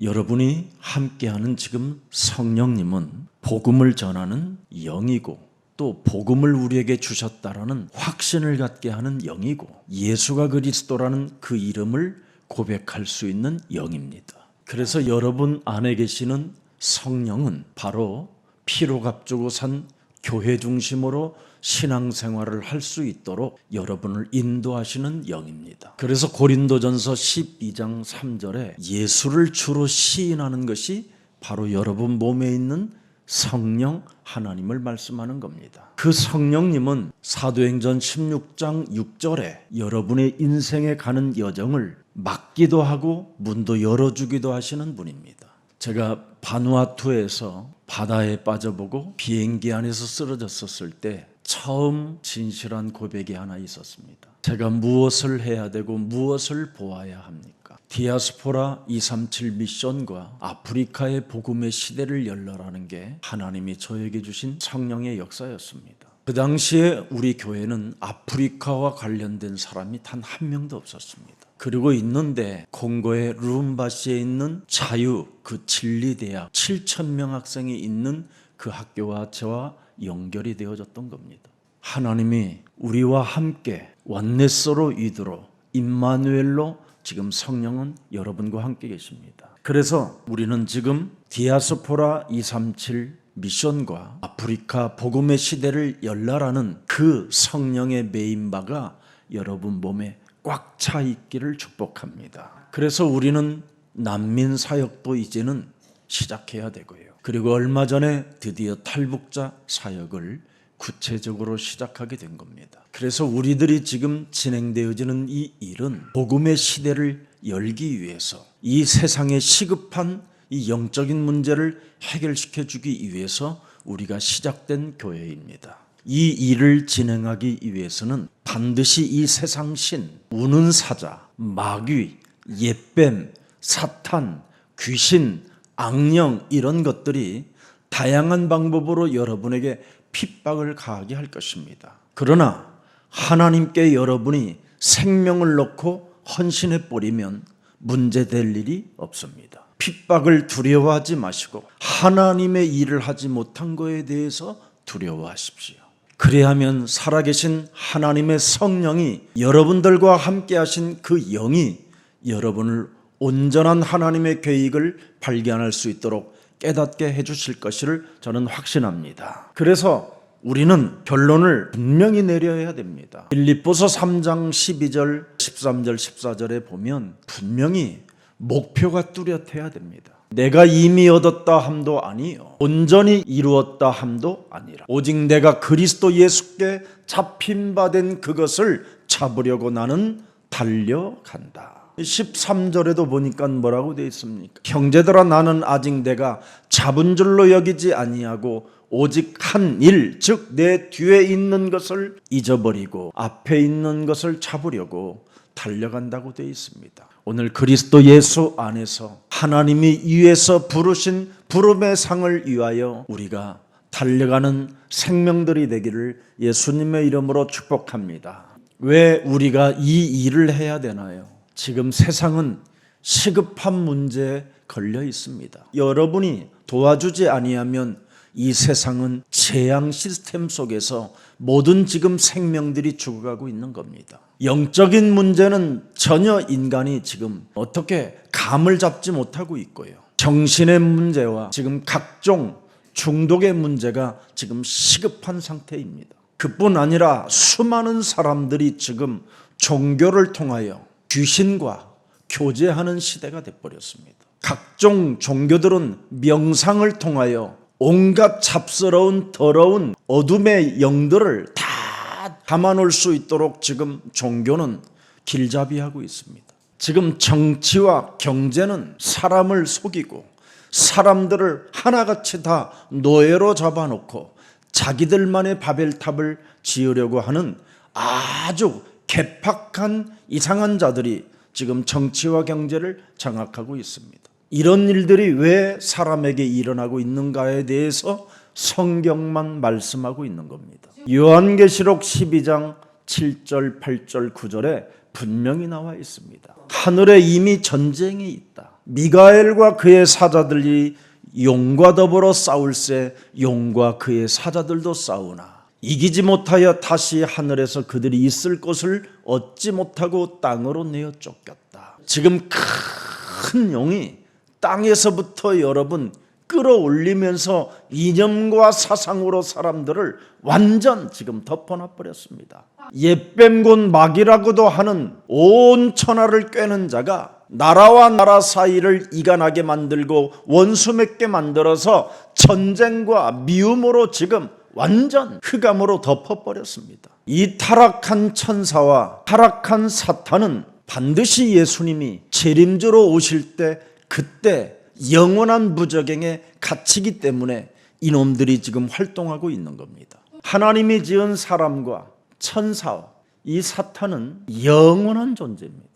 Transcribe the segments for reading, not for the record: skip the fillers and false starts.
여러분이 함께하는 지금 성령님은 복음을 전하는 영이고 또 복음을 우리에게 주셨다라는 확신을 갖게 하는 영이고 예수가 그리스도라는 그 이름을 고백할 수 있는 영입니다. 그래서 여러분 안에 계시는 성령은 바로 피로 값주고 산 교회 중심으로 신앙생활을 할 수 있도록 여러분을 인도하시는 영입니다. 그래서 고린도전서 12장 3절에 예수를 주로 시인하는 것이 바로 여러분 몸에 있는 성령 하나님을 말씀하는 겁니다. 그 성령님은 사도행전 16장 6절에 여러분의 인생에 가는 여정을 막기도 하고 문도 열어주기도 하시는 분입니다. 제가 바누아투에서 바다에 빠져보고 비행기 안에서 쓰러졌었을 때 처음 진실한 고백이 하나 있었습니다. 제가 무엇을 해야 되고 무엇을 보아야 합니까? 디아스포라 237 미션과 아프리카의 복음의 시대를 열러라는 게 하나님이 저에게 주신 성령의 역사였습니다. 그 당시에 우리 교회는 아프리카와 관련된 사람이 단 한 명도 없었습니다. 그리고 있는데 콩고의 루움바시에 있는 자유 그 진리대학 7,000명 학생이 있는 그 학교와 저와 연결이 되어졌던 겁니다. 하나님이 우리와 함께 원네스로 이두로 임마누엘로 지금 성령은 여러분과 함께 계십니다. 그래서 우리는 지금 디아스포라 237 미션과 아프리카 복음의 시대를 열라라는 그 성령의 메인바가 여러분 몸에 꽉 차 있기를 축복합니다. 그래서 우리는 난민 사역도 이제는 시작해야 되고요. 그리고 얼마 전에 드디어 탈북자 사역을 구체적으로 시작하게 된 겁니다. 그래서 우리들이 지금 진행되어지는 이 일은 복음의 시대를 열기 위해서 이 세상에 시급한 이 영적인 문제를 해결시켜 주기 위해서 우리가 시작된 교회입니다. 이 일을 진행하기 위해서는 반드시 이 세상 신, 우는 사자, 마귀, 옛뱀, 사탄, 귀신, 악령 이런 것들이 다양한 방법으로 여러분에게 핍박을 가하게 할 것입니다. 그러나 하나님께 여러분이 생명을 놓고 헌신해 버리면 문제될 일이 없습니다. 핍박을 두려워하지 마시고 하나님의 일을 하지 못한 것에 대해서 두려워하십시오. 그래야면 살아계신 하나님의 성령이 여러분들과 함께 하신 그 영이 여러분을 온전한 하나님의 계획을 발견할 수 있도록 깨닫게 해주실 것을 저는 확신합니다. 그래서 우리는 결론을 분명히 내려야 됩니다. 빌립보서 3장 12절, 13절, 14절에 보면 분명히 목표가 뚜렷해야 됩니다. 내가 이미 얻었다 함도 아니요 온전히 이루었다 함도 아니라 오직 내가 그리스도 예수께 잡힌 바 된 그것을 잡으려고 나는 달려간다. 13절에도 보니까 뭐라고 되어 있습니까? 형제들아 나는 아직 내가 잡은 줄로 여기지 아니하고 오직 한 일, 즉 내 뒤에 있는 것을 잊어버리고 앞에 있는 것을 잡으려고 달려간다고 되어 있습니다. 오늘 그리스도 예수 안에서 하나님이 위에서 부르신 부름의 상을 위하여 우리가 달려가는 생명들이 되기를 예수님의 이름으로 축복합니다. 왜 우리가 이 일을 해야 되나요? 지금 세상은 시급한 문제에 걸려 있습니다. 여러분이 도와주지 아니하면 이 세상은 재앙 시스템 속에서 모든 지금 생명들이 죽어가고 있는 겁니다. 영적인 문제는 전혀 인간이 지금 어떻게 감을 잡지 못하고 있고요. 정신의 문제와 지금 각종 중독의 문제가 지금 시급한 상태입니다. 그뿐 아니라 수많은 사람들이 지금 종교를 통하여 귀신과 교제하는 시대가 돼버렸습니다. 각종 종교들은 명상을 통하여 온갖 잡스러운 더러운 어둠의 영들을 다 담아놓을 수 있도록 지금 종교는 길잡이하고 있습니다. 지금 정치와 경제는 사람을 속이고 사람들을 하나같이 다 노예로 잡아놓고 자기들만의 바벨탑을 지으려고 하는 아주 개팍한 이상한 자들이 지금 정치와 경제를 장악하고 있습니다. 이런 일들이 왜 사람에게 일어나고 있는가에 대해서 성경만 말씀하고 있는 겁니다. 요한계시록 12장 7절, 8절, 9절에 분명히 나와 있습니다. 하늘에 이미 전쟁이 있다. 미가엘과 그의 사자들이 용과 더불어 싸울세 용과 그의 사자들도 싸우나 이기지 못하여 다시 하늘에서 그들이 있을 곳을 얻지 못하고 땅으로 내어 쫓겼다. 지금 큰 용이 땅에서부터 여러분 끌어올리면서 이념과 사상으로 사람들을 완전 지금 덮어놔 버렸습니다. 옛뱀 곧 마귀라고도 하는 온 천하를 꿰는 자가 나라와 나라 사이를 이간하게 만들고 원수 맺게 만들어서 전쟁과 미움으로 지금 완전 흑암으로 덮어버렸습니다. 이 타락한 천사와 타락한 사탄은 반드시 예수님이 재림주로 오실 때 그때 영원한 무저갱에 갇히기 때문에 이놈들이 지금 활동하고 있는 겁니다. 하나님이 지은 사람과 천사와 이 사탄은 영원한 존재입니다.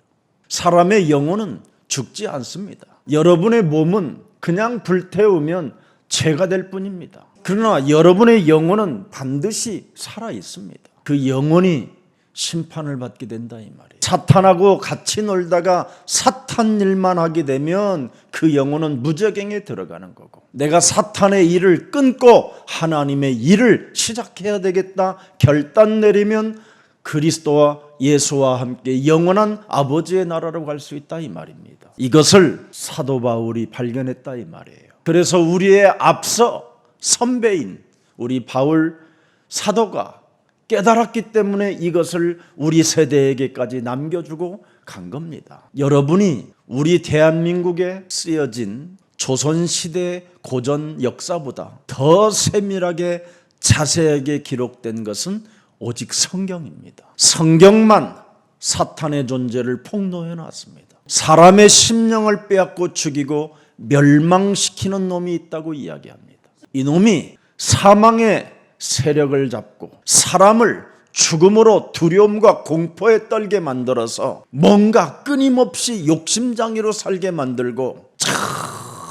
사람의 영혼은 죽지 않습니다. 여러분의 몸은 그냥 불태우면 죄가 될 뿐입니다. 그러나 여러분의 영혼은 반드시 살아 있습니다. 그 영혼이 심판을 받게 된다 이 말이에요. 사탄하고 같이 놀다가 사탄 일만 하게 되면 그 영혼은 무저갱에 들어가는 거고, 내가 사탄의 일을 끊고 하나님의 일을 시작해야 되겠다 결단 내리면 그리스도와 예수와 함께 영원한 아버지의 나라로 갈 수 있다 이 말입니다. 이것을 사도 바울이 발견했다 이 말이에요. 그래서 우리의 앞서 선배인 우리 바울 사도가 깨달았기 때문에 이것을 우리 세대에게까지 남겨주고 간 겁니다. 여러분이 우리 대한민국에 쓰여진 조선시대 고전 역사보다 더 세밀하게 자세하게 기록된 것은 오직 성경입니다. 성경만 사탄의 존재를 폭로해 놨습니다. 사람의 심령을 빼앗고 죽이고 멸망시키는 놈이 있다고 이야기합니다. 이 놈이 사망의 세력을 잡고 사람을 죽음으로 두려움과 공포에 떨게 만들어서 뭔가 끊임없이 욕심장애로 살게 만들고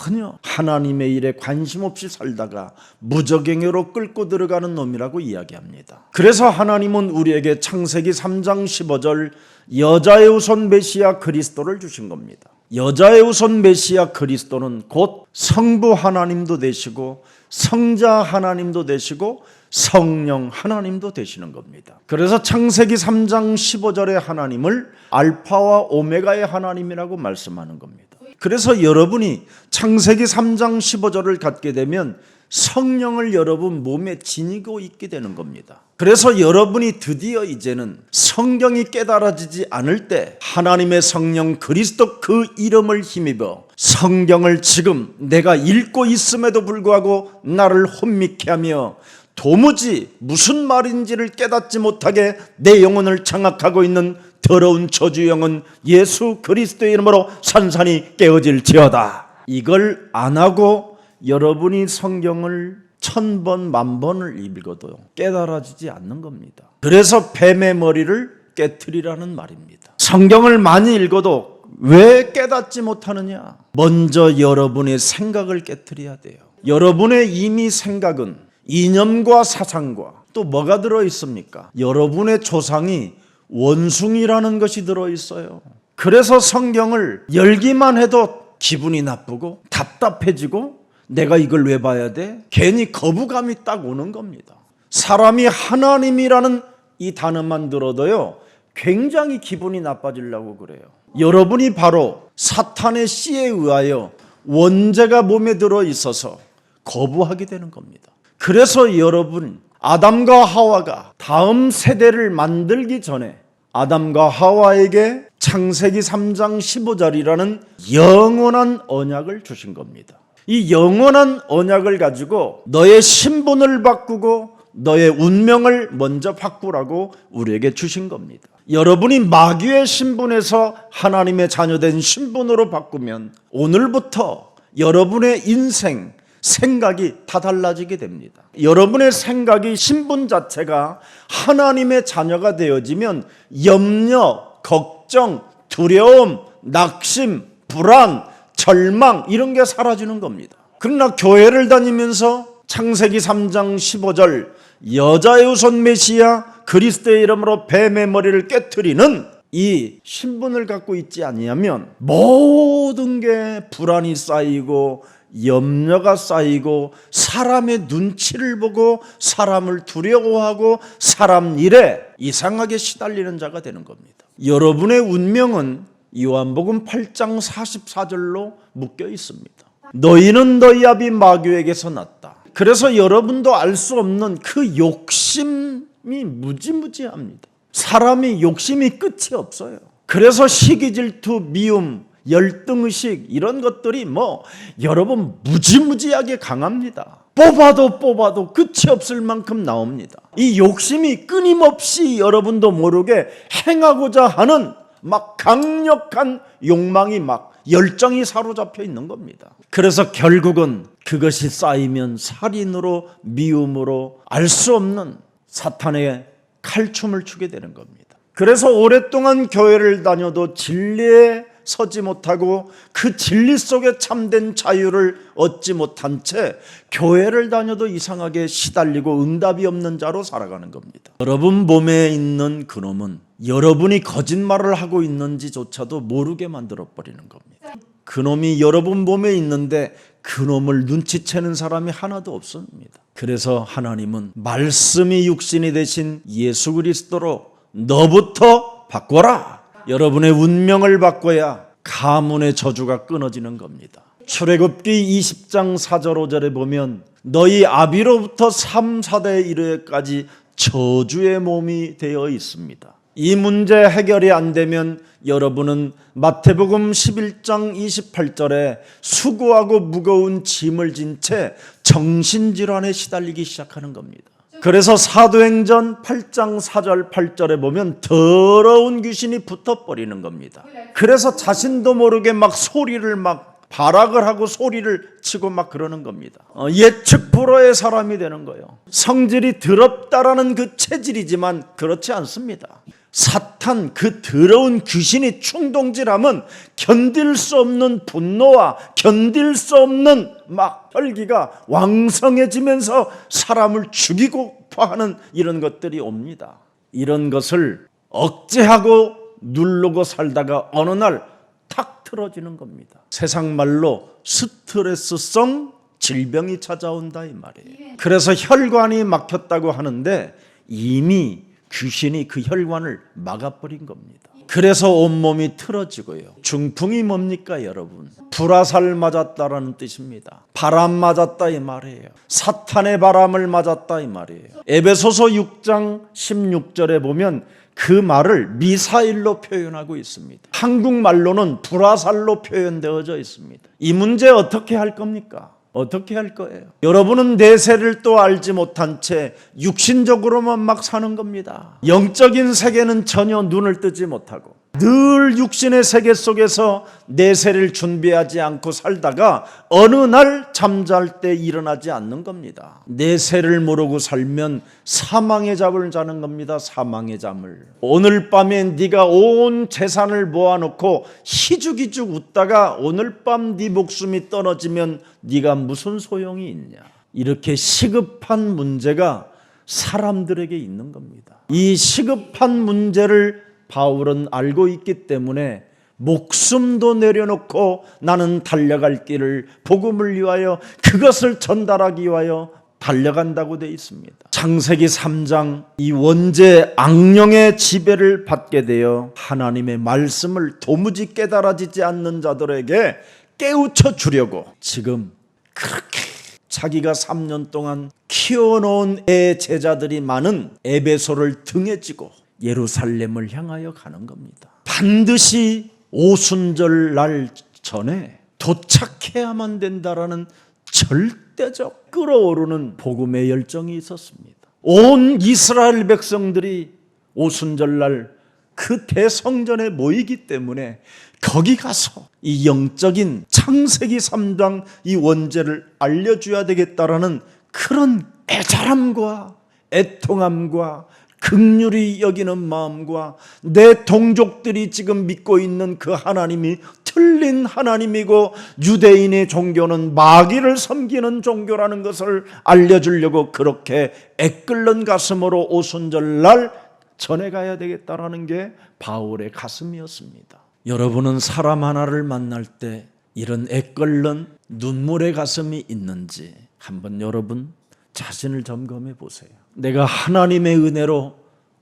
전혀 하나님의 일에 관심 없이 살다가 무저갱으로 끌고 들어가는 놈이라고 이야기합니다. 그래서 하나님은 우리에게 창세기 3장 15절 여자의 후손 메시아 그리스도를 주신 겁니다. 여자의 후손 메시아 그리스도는 곧 성부 하나님도 되시고 성자 하나님도 되시고 성령 하나님도 되시는 겁니다. 그래서 창세기 3장 15절의 하나님을 알파와 오메가의 하나님이라고 말씀하는 겁니다. 그래서 여러분이 창세기 3장 15절을 갖게 되면 성령을 여러분 몸에 지니고 있게 되는 겁니다. 그래서 여러분이 드디어 이제는 성경이 깨달아지지 않을 때 하나님의 성령 그리스도 그 이름을 힘입어 성경을 지금 내가 읽고 있음에도 불구하고 나를 혼미케 하며 도무지 무슨 말인지를 깨닫지 못하게 내 영혼을 장악하고 있는 더러운 저주 영은 예수 그리스도의 이름으로 산산이 깨어질지어다. 이걸 안 하고 여러분이 성경을 1000번 만번을 읽어도 깨달아지지 않는 겁니다. 그래서 뱀의 머리를 깨트리라는 말입니다. 성경을 많이 읽어도 왜 깨닫지 못하느냐? 먼저 여러분의 생각을 깨트려야 돼요. 여러분의 이미 생각은 이념과 사상과 또 뭐가 들어있습니까? 여러분의 조상이 원숭이라는 것이 들어있어요. 그래서 성경을 열기만 해도 기분이 나쁘고 답답해지고 내가 이걸 왜 봐야 돼? 괜히 거부감이 딱 오는 겁니다. 사람이 하나님이라는 이 단어만 들어도요 굉장히 기분이 나빠지려고 그래요. 여러분이 바로 사탄의 씨에 의하여 원죄가 몸에 들어있어서 거부하게 되는 겁니다. 그래서 여러분 아담과 하와가 다음 세대를 만들기 전에 아담과 하와에게 창세기 3장 15절이라는 영원한 언약을 주신 겁니다. 이 영원한 언약을 가지고 너의 신분을 바꾸고 너의 운명을 먼저 바꾸라고 우리에게 주신 겁니다. 여러분이 마귀의 신분에서 하나님의 자녀된 신분으로 바꾸면 오늘부터 여러분의 인생 생각이 다 달라지게 됩니다. 여러분의 생각이 신분 자체가 하나님의 자녀가 되어지면 염려, 걱정, 두려움, 낙심, 불안, 절망 이런 게 사라지는 겁니다. 그러나 교회를 다니면서 창세기 3장 15절 여자의 후손 메시아 그리스도의 이름으로 뱀의 머리를 깨트리는 이 신분을 갖고 있지 아니하면 모든 게 불안이 쌓이고 염려가 쌓이고 사람의 눈치를 보고 사람을 두려워하고 사람 일에 이상하게 시달리는 자가 되는 겁니다. 여러분의 운명은 요한복음 8장 44절로 묶여 있습니다. 너희는 너희 아비 마귀에게서 났다. 그래서 여러분도 알 수 없는 그 욕심이 무지무지합니다. 사람이 욕심이 끝이 없어요. 그래서 시기, 질투, 미움, 열등의식 이런 것들이 여러분 무지무지하게 강합니다. 뽑아도 끝이 없을 만큼 나옵니다. 이 욕심이 끊임없이 여러분도 모르게 행하고자 하는 강력한 욕망이 열정이 사로잡혀 있는 겁니다. 그래서 결국은 그것이 쌓이면 살인으로, 미움으로 알 수 없는 사탄의 칼춤을 추게 되는 겁니다. 그래서 오랫동안 교회를 다녀도 진리에 서지 못하고 그 진리 속에 참된 자유를 얻지 못한 채 교회를 다녀도 이상하게 시달리고 응답이 없는 자로 살아가는 겁니다. 여러분 몸에 있는 그놈은 여러분이 거짓말을 하고 있는지조차도 모르게 만들어버리는 겁니다. 그놈이 여러분 몸에 있는데 그놈을 눈치채는 사람이 하나도 없습니다. 그래서 하나님은 말씀이 육신이 되신 예수 그리스도로 너부터 바꿔라. 여러분의 운명을 바꿔야 가문의 저주가 끊어지는 겁니다. 출애굽기 20장 4절 5절에 보면 너희 아비로부터 3, 4대 이르기까지 저주의 몸이 되어 있습니다. 이 문제 해결이 안 되면 여러분은 마태복음 11장 28절에 수고하고 무거운 짐을 진 채 정신질환에 시달리기 시작하는 겁니다. 그래서 사도행전 8장 4절 8절에 보면 더러운 귀신이 붙어버리는 겁니다. 그래서 자신도 모르게 소리를 발악을 하고 소리를 치고 그러는 겁니다. 예측 불허의 사람이 되는 거예요. 성질이 더럽다라는 그 체질이지만 그렇지 않습니다. 사탄 그 더러운 귀신이 충동질하면 견딜 수 없는 분노와 견딜 수 없는 혈기가 왕성해지면서 사람을 죽이고 하는 이런 것들이 옵니다. 이런 것을 억제하고 누르고 살다가 어느 날 탁 틀어지는 겁니다. 세상 말로 스트레스성 질병이 찾아온다 이 말이에요. 그래서 혈관이 막혔다고 하는데 이미 귀신이 그 혈관을 막아버린 겁니다. 그래서 온몸이 틀어지고요. 중풍이 뭡니까 여러분? 불화살 맞았다라는 뜻입니다. 바람 맞았다 이 말이에요. 사탄의 바람을 맞았다 이 말이에요. 에베소서 6장 16절에 보면 그 말을 미사일로 표현하고 있습니다. 한국말로는 불화살로 표현되어져 있습니다. 이 문제 어떻게 할 겁니까? 어떻게 할 거예요? 여러분은 내세를 또 알지 못한 채 육신적으로만 사는 겁니다. 영적인 세계는 전혀 눈을 뜨지 못하고 늘 육신의 세계 속에서 내세를 준비하지 않고 살다가 어느 날 잠잘 때 일어나지 않는 겁니다. 내세를 모르고 살면 사망의 잠을 자는 겁니다. 사망의 잠을. 오늘 밤에 네가 온 재산을 모아놓고 희죽희죽 웃다가 오늘 밤 네 목숨이 떨어지면 네가 무슨 소용이 있냐. 이렇게 시급한 문제가 사람들에게 있는 겁니다. 이 시급한 문제를 바울은 알고 있기 때문에 목숨도 내려놓고 나는 달려갈 길을 복음을 위하여 그것을 전달하기 위하여 달려간다고 되어 있습니다. 창세기 3장 이 원죄 악령의 지배를 받게 되어 하나님의 말씀을 도무지 깨달아지지 않는 자들에게 깨우쳐 주려고 지금 그렇게 자기가 3년 동안 키워놓은 애 제자들이 많은 에베소를 등에 지고 예루살렘을 향하여 가는 겁니다. 반드시 오순절 날 전에 도착해야만 된다라는 절대적 끓어오르는 복음의 열정이 있었습니다. 온 이스라엘 백성들이 오순절 날 그 대성전에 모이기 때문에 거기 가서 이 영적인 창세기 3장 이 원죄를 알려줘야 되겠다라는 그런 애절함과 애통함과 긍휼히 여기는 마음과 내 동족들이 지금 믿고 있는 그 하나님이 틀린 하나님이고 유대인의 종교는 마귀를 섬기는 종교라는 것을 알려주려고 그렇게 애끓는 가슴으로 오순절날 전해가야 되겠다라는 게 바울의 가슴이었습니다. 여러분은 사람 하나를 만날 때 이런 애끓는 눈물의 가슴이 있는지 한번 여러분 자신을 점검해 보세요. 내가 하나님의 은혜로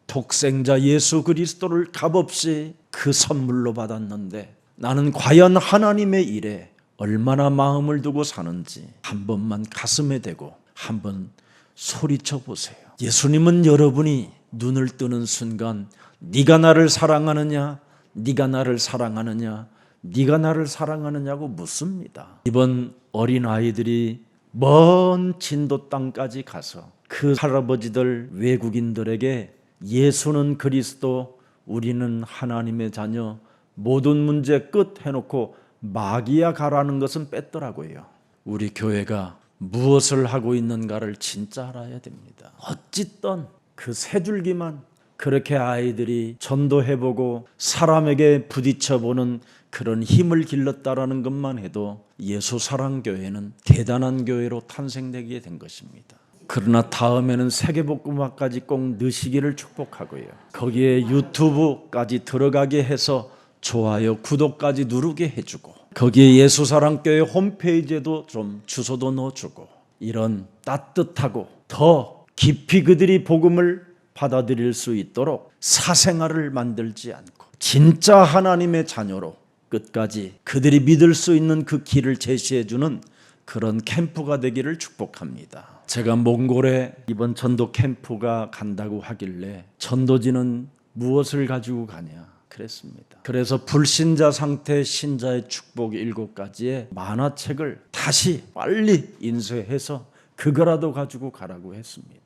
독생자 예수 그리스도를 값없이 그 선물로 받았는데 나는 과연 하나님의 일에 얼마나 마음을 두고 사는지 한 번만 가슴에 대고 한번 소리쳐 보세요. 예수님은 여러분이 눈을 뜨는 순간 네가 나를 사랑하느냐, 네가 나를 사랑하느냐, 네가 나를 사랑하느냐고 묻습니다. 이번 어린아이들이 먼 진도 땅까지 가서 그 할아버지들 외국인들에게 예수는 그리스도, 우리는 하나님의 자녀, 모든 문제 끝 해놓고 마귀야 가라는 것은 뺐더라고요. 우리 교회가 무엇을 하고 있는가를 진짜 알아야 됩니다. 어쨌든 그 세 줄기만 그렇게 아이들이 전도해보고 사람에게 부딪혀보는 그런 힘을 길렀다라는 것만 해도 예수사랑교회는 대단한 교회로 탄생되게 된 것입니다. 그러나 다음에는 세계복음화까지 꼭 넣으시기를 축복하고요. 거기에 유튜브까지 들어가게 해서 좋아요, 구독까지 누르게 해주고 거기에 예수사랑교회 홈페이지에도 좀 주소도 넣어주고 이런 따뜻하고 더 깊이 그들이 복음을 받아들일 수 있도록 사생활을 만들지 않고 진짜 하나님의 자녀로 끝까지 그들이 믿을 수 있는 그 길을 제시해주는 그런 캠프가 되기를 축복합니다. 제가 몽골에 이번 전도 캠프가 간다고 하길래 전도지는 무엇을 가지고 가냐 그랬습니다. 그래서 불신자 상태 신자의 축복 7가지의 만화책을 다시 빨리 인쇄해서 그거라도 가지고 가라고 했습니다.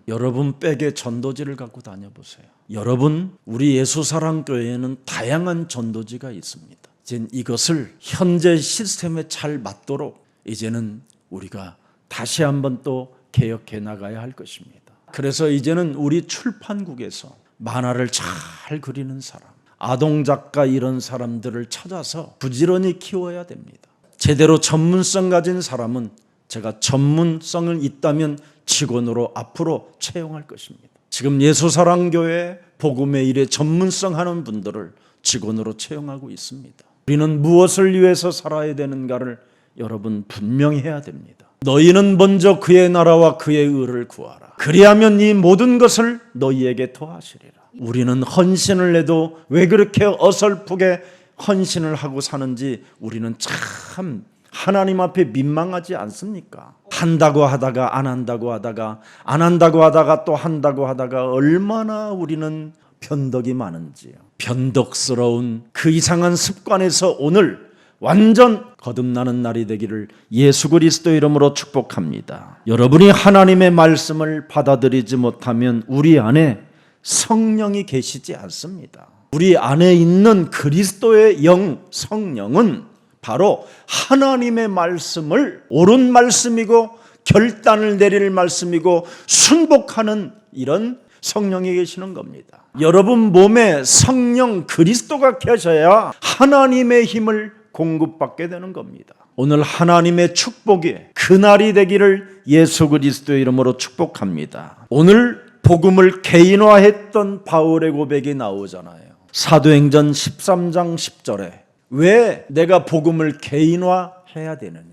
여러분 백에 전도지를 갖고 다녀보세요. 여러분, 우리 예수사랑교회에는 다양한 전도지가 있습니다. 이제 이것을 현재 시스템에 잘 맞도록 이제는 우리가 다시 한번 또 개혁해 나가야 할 것입니다. 그래서 이제는 우리 출판국에서 만화를 잘 그리는 사람, 아동작가 이런 사람들을 찾아서 부지런히 키워야 됩니다. 제대로 전문성 가진 사람은 제가 전문성을 있다면 직원으로 앞으로 채용할 것입니다. 지금 예수사랑교회 복음의 일에 전문성 하는 분들을 직원으로 채용하고 있습니다. 우리는 무엇을 위해서 살아야 되는가를 여러분 분명히 해야 됩니다. 너희는 먼저 그의 나라와 그의 의를 구하라. 그리하면 이 모든 것을 너희에게 더하시리라. 우리는 헌신을 해도 왜 그렇게 어설프게 헌신을 하고 사는지 우리는 참 하나님 앞에 민망하지 않습니까? 한다고 하다가 안 한다고 하다가 안 한다고 하다가 또 한다고 하다가 얼마나 우리는 변덕이 많은지요. 변덕스러운 그 이상한 습관에서 오늘 완전 거듭나는 날이 되기를 예수 그리스도 이름으로 축복합니다. 여러분이 하나님의 말씀을 받아들이지 못하면 우리 안에 성령이 계시지 않습니다. 우리 안에 있는 그리스도의 영, 성령은 바로 하나님의 말씀을 옳은 말씀이고 결단을 내릴 말씀이고 순복하는 이런 성령이 계시는 겁니다. 여러분 몸에 성령 그리스도가 계셔야 하나님의 힘을 공급받게 되는 겁니다. 오늘 하나님의 축복이 그날이 되기를 예수 그리스도의 이름으로 축복합니다. 오늘 복음을 개인화했던 바울의 고백이 나오잖아요. 사도행전 13장 10절에 왜 내가 복음을 개인화해야 되느냐?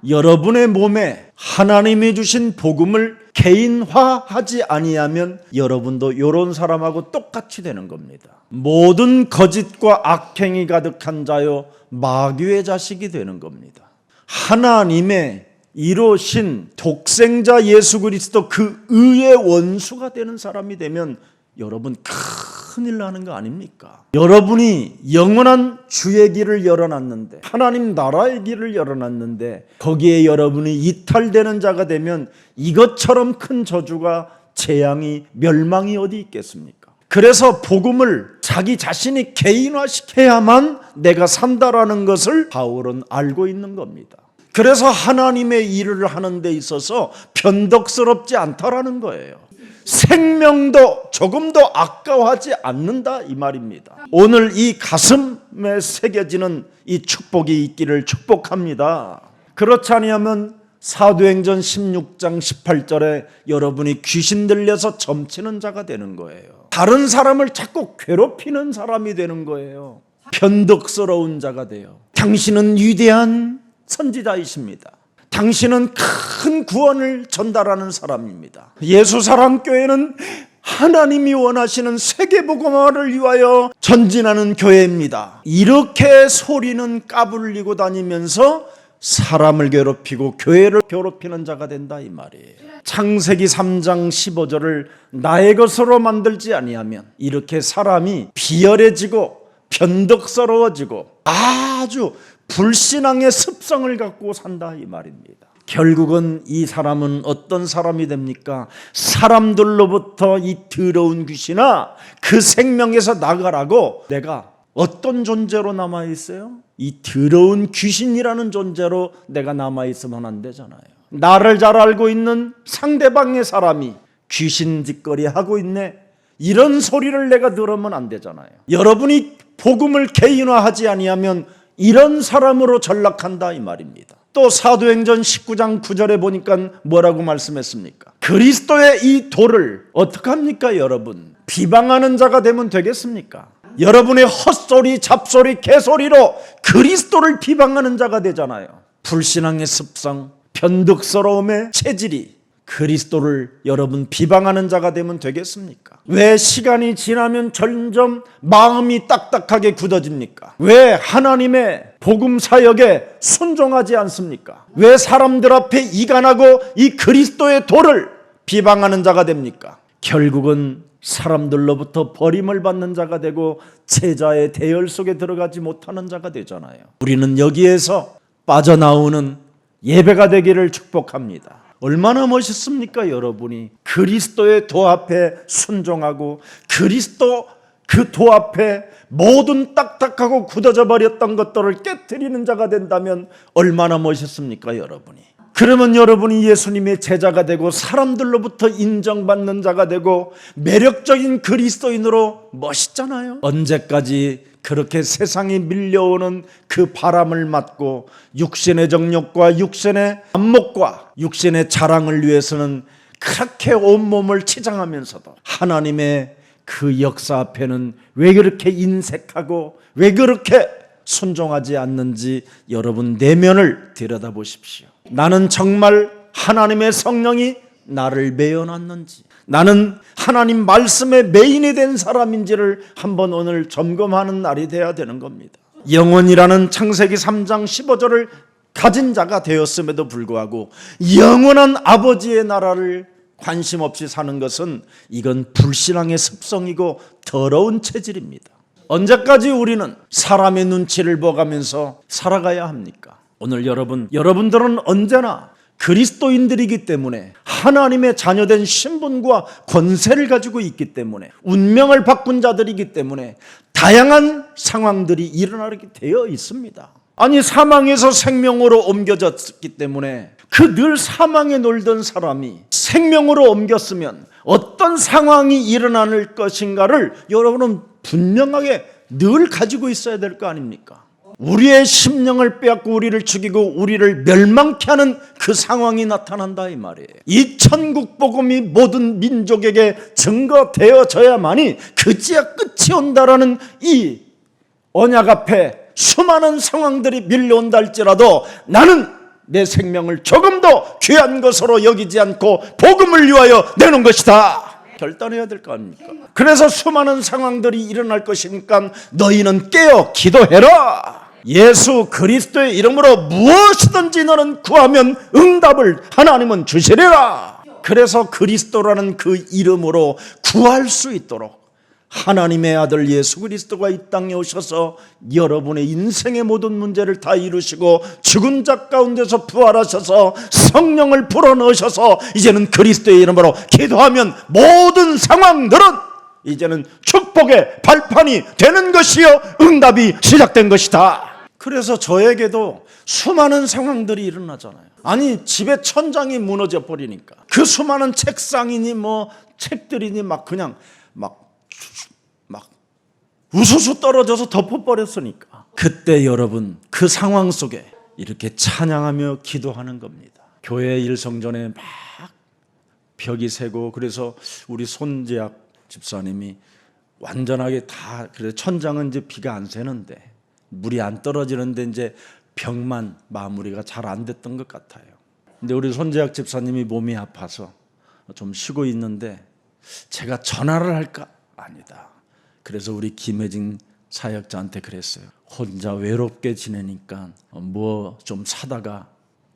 여러분의 몸에 하나님이 주신 복음을 개인화하지 아니하면 여러분도 이런 사람하고 똑같이 되는 겁니다. 모든 거짓과 악행이 가득한 자요 마귀의 자식이 되는 겁니다. 하나님의 이루신 독생자 예수 그리스도 그 의의 원수가 되는 사람이 되면 여러분 큰일 나는 거 아닙니까? 여러분이 영원한 주의 길을 열어놨는데 하나님 나라의 길을 열어놨는데 거기에 여러분이 이탈되는 자가 되면 이것처럼 큰 저주가 재앙이 멸망이 어디 있겠습니까? 그래서 복음을 자기 자신이 개인화시켜야만 내가 산다라는 것을 바울은 알고 있는 겁니다. 그래서 하나님의 일을 하는 데 있어서 변덕스럽지 않다라는 거예요. 생명도 조금 더 아까워하지 않는다 이 말입니다. 오늘 이 가슴에 새겨지는 이 축복이 있기를 축복합니다. 그렇지 않으면 사도행전 16장 18절에 여러분이 귀신 들려서 점치는 자가 되는 거예요. 다른 사람을 자꾸 괴롭히는 사람이 되는 거예요. 변덕스러운 자가 돼요. 당신은 위대한 선지자이십니다. 당신은 큰 구원을 전달하는 사람입니다. 예수사랑교회는 하나님이 원하시는 세계복음화를 위하여 전진하는 교회입니다. 이렇게 소리는 까불리고 다니면서 사람을 괴롭히고 교회를 괴롭히는 자가 된다 이 말이에요. 창세기 3장 15절을 나의 것으로 만들지 아니하면 이렇게 사람이 비열해지고 변덕스러워지고 아주 불신앙의 습성을 갖고 산다 이 말입니다. 결국은 이 사람은 어떤 사람이 됩니까? 사람들로부터 이 더러운 귀신아 그 생명에서 나가라고 내가 어떤 존재로 남아있어요? 이 더러운 귀신이라는 존재로 내가 남아있으면 안 되잖아요. 나를 잘 알고 있는 상대방의 사람이 귀신 짓거리 하고 있네 이런 소리를 내가 들으면 안 되잖아요. 여러분이 복음을 개인화하지 아니하면 이런 사람으로 전락한다 이 말입니다. 또 사도행전 19장 9절에 보니까 뭐라고 말씀했습니까? 그리스도의 이 도를 어떻게 합니까 여러분? 비방하는 자가 되면 되겠습니까? 여러분의 헛소리 잡소리 개소리로 그리스도를 비방하는 자가 되잖아요. 불신앙의 습성 변덕스러움의 체질이 그리스도를 여러분 비방하는 자가 되면 되겠습니까? 왜 시간이 지나면 점점 마음이 딱딱하게 굳어집니까? 왜 하나님의 복음 사역에 순종하지 않습니까? 왜 사람들 앞에 이간하고 이 그리스도의 도를 비방하는 자가 됩니까? 결국은 사람들로부터 버림을 받는 자가 되고 제자의 대열 속에 들어가지 못하는 자가 되잖아요. 우리는 여기에서 빠져나오는 예배가 되기를 축복합니다. 얼마나 멋있습니까 여러분이? 그리스도의 도 앞에 순종하고 그리스도 그 도 앞에 모든 딱딱하고 굳어져 버렸던 것들을 깨트리는 자가 된다면 얼마나 멋있습니까 여러분이? 그러면 여러분이 예수님의 제자가 되고 사람들로부터 인정받는 자가 되고 매력적인 그리스도인으로 멋있잖아요. 언제까지 그렇게 세상에 밀려오는 그 바람을 맞고 육신의 정욕과 육신의 안목과 육신의 자랑을 위해서는 그렇게 온몸을 치장하면서도 하나님의 그 역사 앞에는 왜 그렇게 인색하고 왜 그렇게 순종하지 않는지 여러분 내면을 들여다보십시오. 나는 정말 하나님의 성령이 나를 메어놨는지 나는 하나님 말씀의 메인이 된 사람인지를 한번 오늘 점검하는 날이 되어야 되는 겁니다. 영원이라는 창세기 3장 15절을 가진 자가 되었음에도 불구하고 영원한 아버지의 나라를 관심 없이 사는 것은 이건 불신앙의 습성이고 더러운 체질입니다. 언제까지 우리는 사람의 눈치를 보가면서 살아가야 합니까? 오늘 여러분들은 언제나 그리스도인들이기 때문에 하나님의 자녀된 신분과 권세를 가지고 있기 때문에 운명을 바꾼 자들이기 때문에 다양한 상황들이 일어나게 되어 있습니다. 아니 사망에서 생명으로 옮겨졌기 때문에 그 늘 사망에 놀던 사람이 생명으로 옮겼으면 어떤 상황이 일어날 것인가를 여러분은 분명하게 늘 가지고 있어야 될 거 아닙니까? 우리의 심령을 빼앗고 우리를 죽이고 우리를 멸망케 하는 그 상황이 나타난다 이 말이에요. 이 천국 복음이 모든 민족에게 증거되어져야만이 그지야 끝이 온다라는 이 언약 앞에 수많은 상황들이 밀려온다 할지라도 나는 내 생명을 조금 더 귀한 것으로 여기지 않고 복음을 위하여 내놓은 것이다 결단해야 될 거 아닙니까? 그래서 수많은 상황들이 일어날 것이니까 너희는 깨어 기도해라. 예수 그리스도의 이름으로 무엇이든지 너는 구하면 응답을 하나님은 주시리라. 그래서 그리스도라는 그 이름으로 구할 수 있도록 하나님의 아들 예수 그리스도가 이 땅에 오셔서 여러분의 인생의 모든 문제를 다 이루시고 죽은 자 가운데서 부활하셔서 성령을 불어넣으셔서 이제는 그리스도의 이름으로 기도하면 모든 상황들은 이제는 축복의 발판이 되는 것이요 응답이 시작된 것이다. 그래서 저에게도 수많은 상황들이 일어나잖아요. 아니 집에 천장이 무너져 버리니까 그 수많은 책상이니 뭐 책들이니 막 그냥 막 우수수 떨어져서 덮어버렸으니까 그때 여러분 그 상황 속에 이렇게 찬양하며 기도하는 겁니다. 교회 일성전에 막 벽이 새고, 그래서 우리 손재학 집사님이 완전하게 다, 그래서 천장은 이제 비가 안 새는데 물이 안 떨어지는데 이제 벽만 마무리가 잘 안 됐던 것 같아요. 근데 우리 손재학 집사님이 몸이 아파서 좀 쉬고 있는데 제가 전화를 할까? 아니다. 그래서 우리 김혜진 사역자한테 그랬어요. 혼자 외롭게 지내니까 뭐 좀 사다가,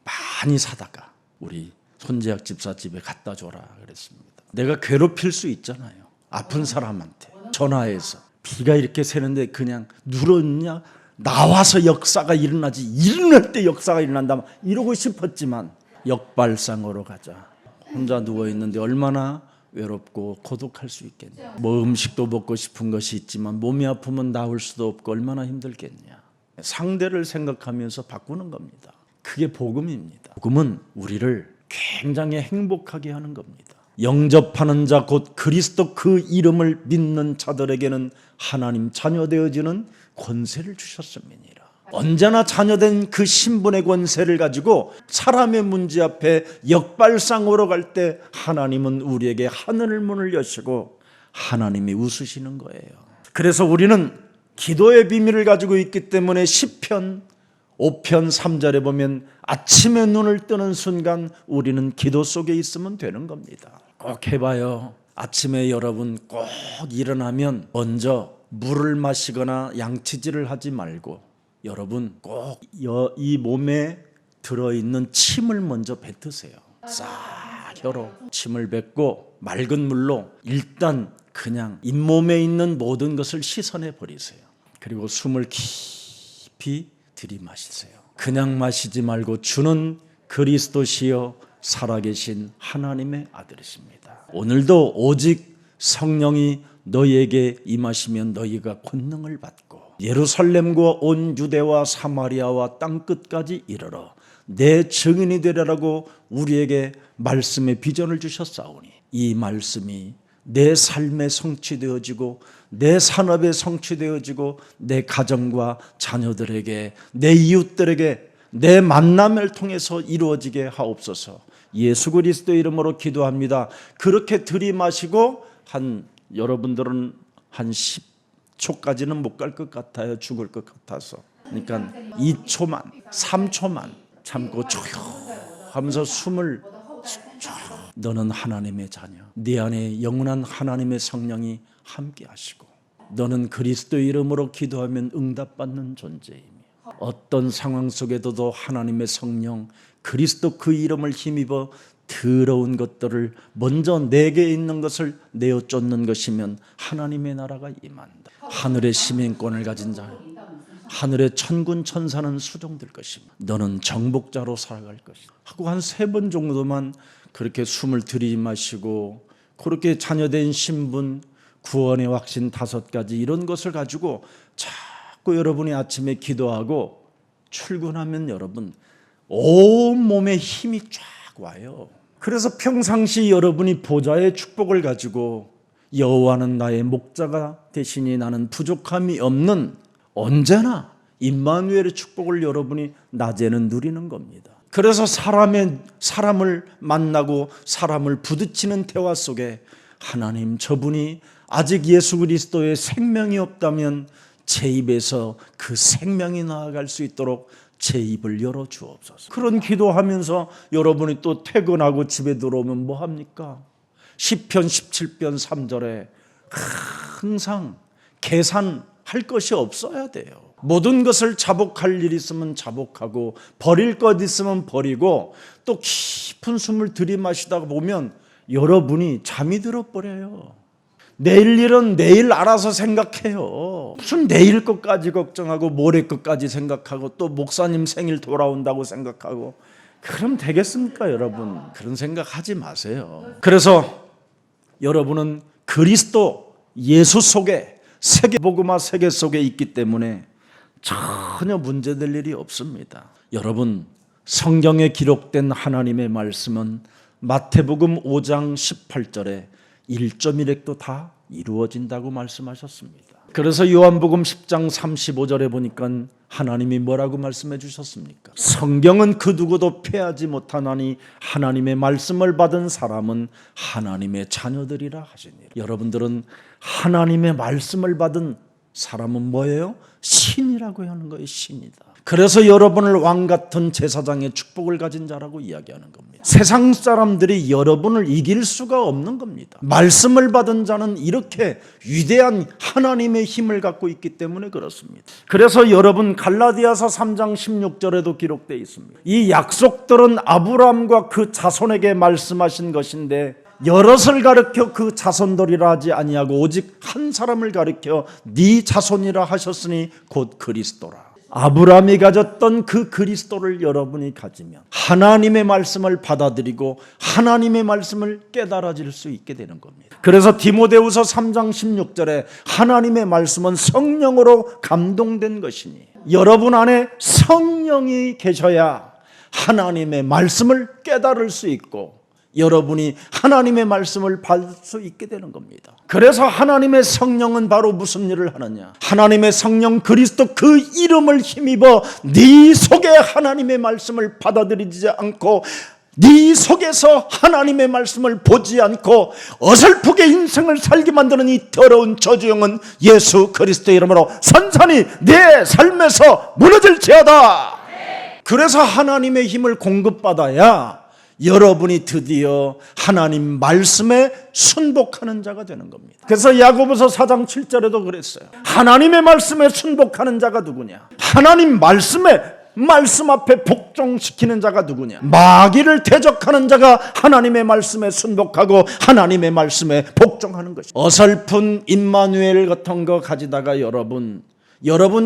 많이 사다가 우리 손재학 집사 집에 갖다 줘라 그랬습니다. 내가 괴롭힐 수 있잖아요. 아픈 사람한테 전화해서 비가 이렇게 새는데 그냥 누웠냐? 나와서 역사가 일어나지, 일어날 때 역사가 일어난다 이러고 싶었지만 역발상으로 가자. 혼자 누워있는데 얼마나 외롭고 고독할 수 있겠냐. 뭐 음식도 먹고 싶은 것이 있지만 몸이 아프면 나올 수도 없고 얼마나 힘들겠냐. 상대를 생각하면서 바꾸는 겁니다. 그게 복음입니다. 복음은 우리를 굉장히 행복하게 하는 겁니다. 영접하는 자 곧 그리스도 그 이름을 믿는 자들에게는 하나님 자녀 되어지는 권세를 주셨음이니라. 언제나 자녀된 그 신분의 권세를 가지고 사람의 문제 앞에 역발상으로 갈 때 하나님은 우리에게 하늘 문을 여시고 하나님이 웃으시는 거예요. 그래서 우리는 기도의 비밀을 가지고 있기 때문에 시편 5편 3절에 보면 아침에 눈을 뜨는 순간 우리는 기도 속에 있으면 되는 겁니다. 꼭 해봐요. 아침에 여러분 꼭 일어나면 먼저 물을 마시거나 양치질을 하지 말고 여러분 꼭 이 몸에 들어있는 침을 먼저 뱉으세요. 싹 혀로 침을 뱉고 맑은 물로 일단 그냥 잇몸에 있는 모든 것을 씻어내 버리세요. 그리고 숨을 깊이 들이마시세요. 그냥 마시지 말고 주는 그리스도시여 살아계신 하나님의 아들이십니다. 오늘도 오직 성령이 너희에게 임하시면 너희가 권능을 받고 예루살렘과 온 유대와 사마리아와 땅끝까지 이르러 내 증인이 되리라고 우리에게 말씀의 비전을 주셨사오니 이 말씀이 내 삶에 성취되어지고 내 산업에 성취되어지고 내 가정과 자녀들에게 내 이웃들에게 내 만남을 통해서 이루어지게 하옵소서. 예수 그리스도의 이름으로 기도합니다. 그렇게 들이마시고 여러분들은 한 10초까지는 못 갈 것 같아요. 죽을 것 같아서. 그러니까 2초만 3초만 참고 조용하면서 숨을 너는 하나님의 자녀. 네 안에 영원한 하나님의 성령이 함께 하시고 너는 그리스도의 이름으로 기도하면 응답받는 존재이며 어떤 상황 속에도 하나님의 성령 그리스도 그 이름을 힘입어 더러운 것들을 먼저 내게 있는 것을 내어 쫓는 것이면 하나님의 나라가 임한다. 하늘의 시민권을 가진 자 하늘의 천군 천사는 수종될 것이며 너는 정복자로 살아갈 것이다 하고 한 3번 정도만 그렇게 숨을 들이마시고 그렇게 자녀된 신분 구원의 확신 5가지 이런 것을 가지고 자꾸 여러분이 아침에 기도하고 출근하면 여러분 온몸에 힘이 쫙 와요. 그래서 평상시 여러분이 보좌의 축복을 가지고 여호와는 나의 목자가 되시니 나는 부족함이 없는 언제나 임마누엘의 축복을 여러분이 낮에는 누리는 겁니다. 그래서 사람을 만나고 사람을 부딪히는 대화 속에 하나님 저분이 아직 예수 그리스도의 생명이 없다면 제 입에서 그 생명이 나아갈 수 있도록 제 입을 열어 주옵소서. 그런 기도하면서 여러분이 또 퇴근하고 집에 들어오면 뭐 합니까? 시편 17편 3절에 항상 계산할 것이 없어야 돼요. 모든 것을 자복할 일 있으면 자복하고 버릴 것 있으면 버리고 또 깊은 숨을 들이마시다 보면 여러분이 잠이 들어버려요. 내일 일은 내일 알아서 생각해요. 무슨 내일 것까지 걱정하고 모레 것까지 생각하고 또 목사님 생일 돌아온다고 생각하고 그럼 되겠습니까 여러분? 그런 생각하지 마세요. 그래서 여러분은 그리스도 예수 속에 세계복음화 세계 속에 있기 때문에 전혀 문제될 일이 없습니다. 여러분 성경에 기록된 하나님의 말씀은 마태복음 5장 18절에 1.1획도 다 이루어진다고 말씀하셨습니다. 그래서 요한복음 10장 35절에 보니까 하나님이 뭐라고 말씀해 주셨습니까? 성경은 그 누구도 패하지 못하나니 하나님의 말씀을 받은 사람은 하나님의 자녀들이라 하시니라. 여러분들은 하나님의 말씀을 받은 사람은 뭐예요? 신이라고 하는 거예요. 신이다. 그래서 여러분을 왕같은 제사장의 축복을 가진 자라고 이야기하는 겁니다. 세상 사람들이 여러분을 이길 수가 없는 겁니다. 말씀을 받은 자는 이렇게 위대한 하나님의 힘을 갖고 있기 때문에 그렇습니다. 그래서 여러분 갈라디아서 3장 16절에도 기록되어 있습니다. 이 약속들은 아브라함과 그 자손에게 말씀하신 것인데 여럿을 가르쳐 그 자손들이라 하지 아니하고 오직 한 사람을 가르쳐 네 자손이라 하셨으니 곧 그리스도라. 아브라함이 가졌던 그 그리스도를 여러분이 가지면 하나님의 말씀을 받아들이고 하나님의 말씀을 깨달아질 수 있게 되는 겁니다. 그래서 디모데후서 3장 16절에 하나님의 말씀은 성령으로 감동된 것이니 여러분 안에 성령이 계셔야 하나님의 말씀을 깨달을 수 있고 여러분이 하나님의 말씀을 받을 수 있게 되는 겁니다. 그래서 하나님의 성령은 바로 무슨 일을 하느냐? 하나님의 성령 그리스도 그 이름을 힘입어 네 속에 하나님의 말씀을 받아들이지 않고 네 속에서 하나님의 말씀을 보지 않고 어설프게 인생을 살게 만드는 이 더러운 저주영은 예수 그리스도의 이름으로 산산이 내 삶에서 무너질지어다. 그래서 하나님의 힘을 공급받아야 여러분이 드디어 하나님 말씀에 순복하는 자가 되는 겁니다. 그래서 야고보서 4장 7절에도 그랬어요. 하나님의 말씀에 순복하는 자가 누구냐? 하나님 말씀 앞에 복종시키는 자가 누구냐? 마귀를 대적하는 자가 하나님의 말씀에 순복하고 하나님의 말씀에 복종하는 것이죠. 어설픈 임마누엘 같은 거 가지다가 여러분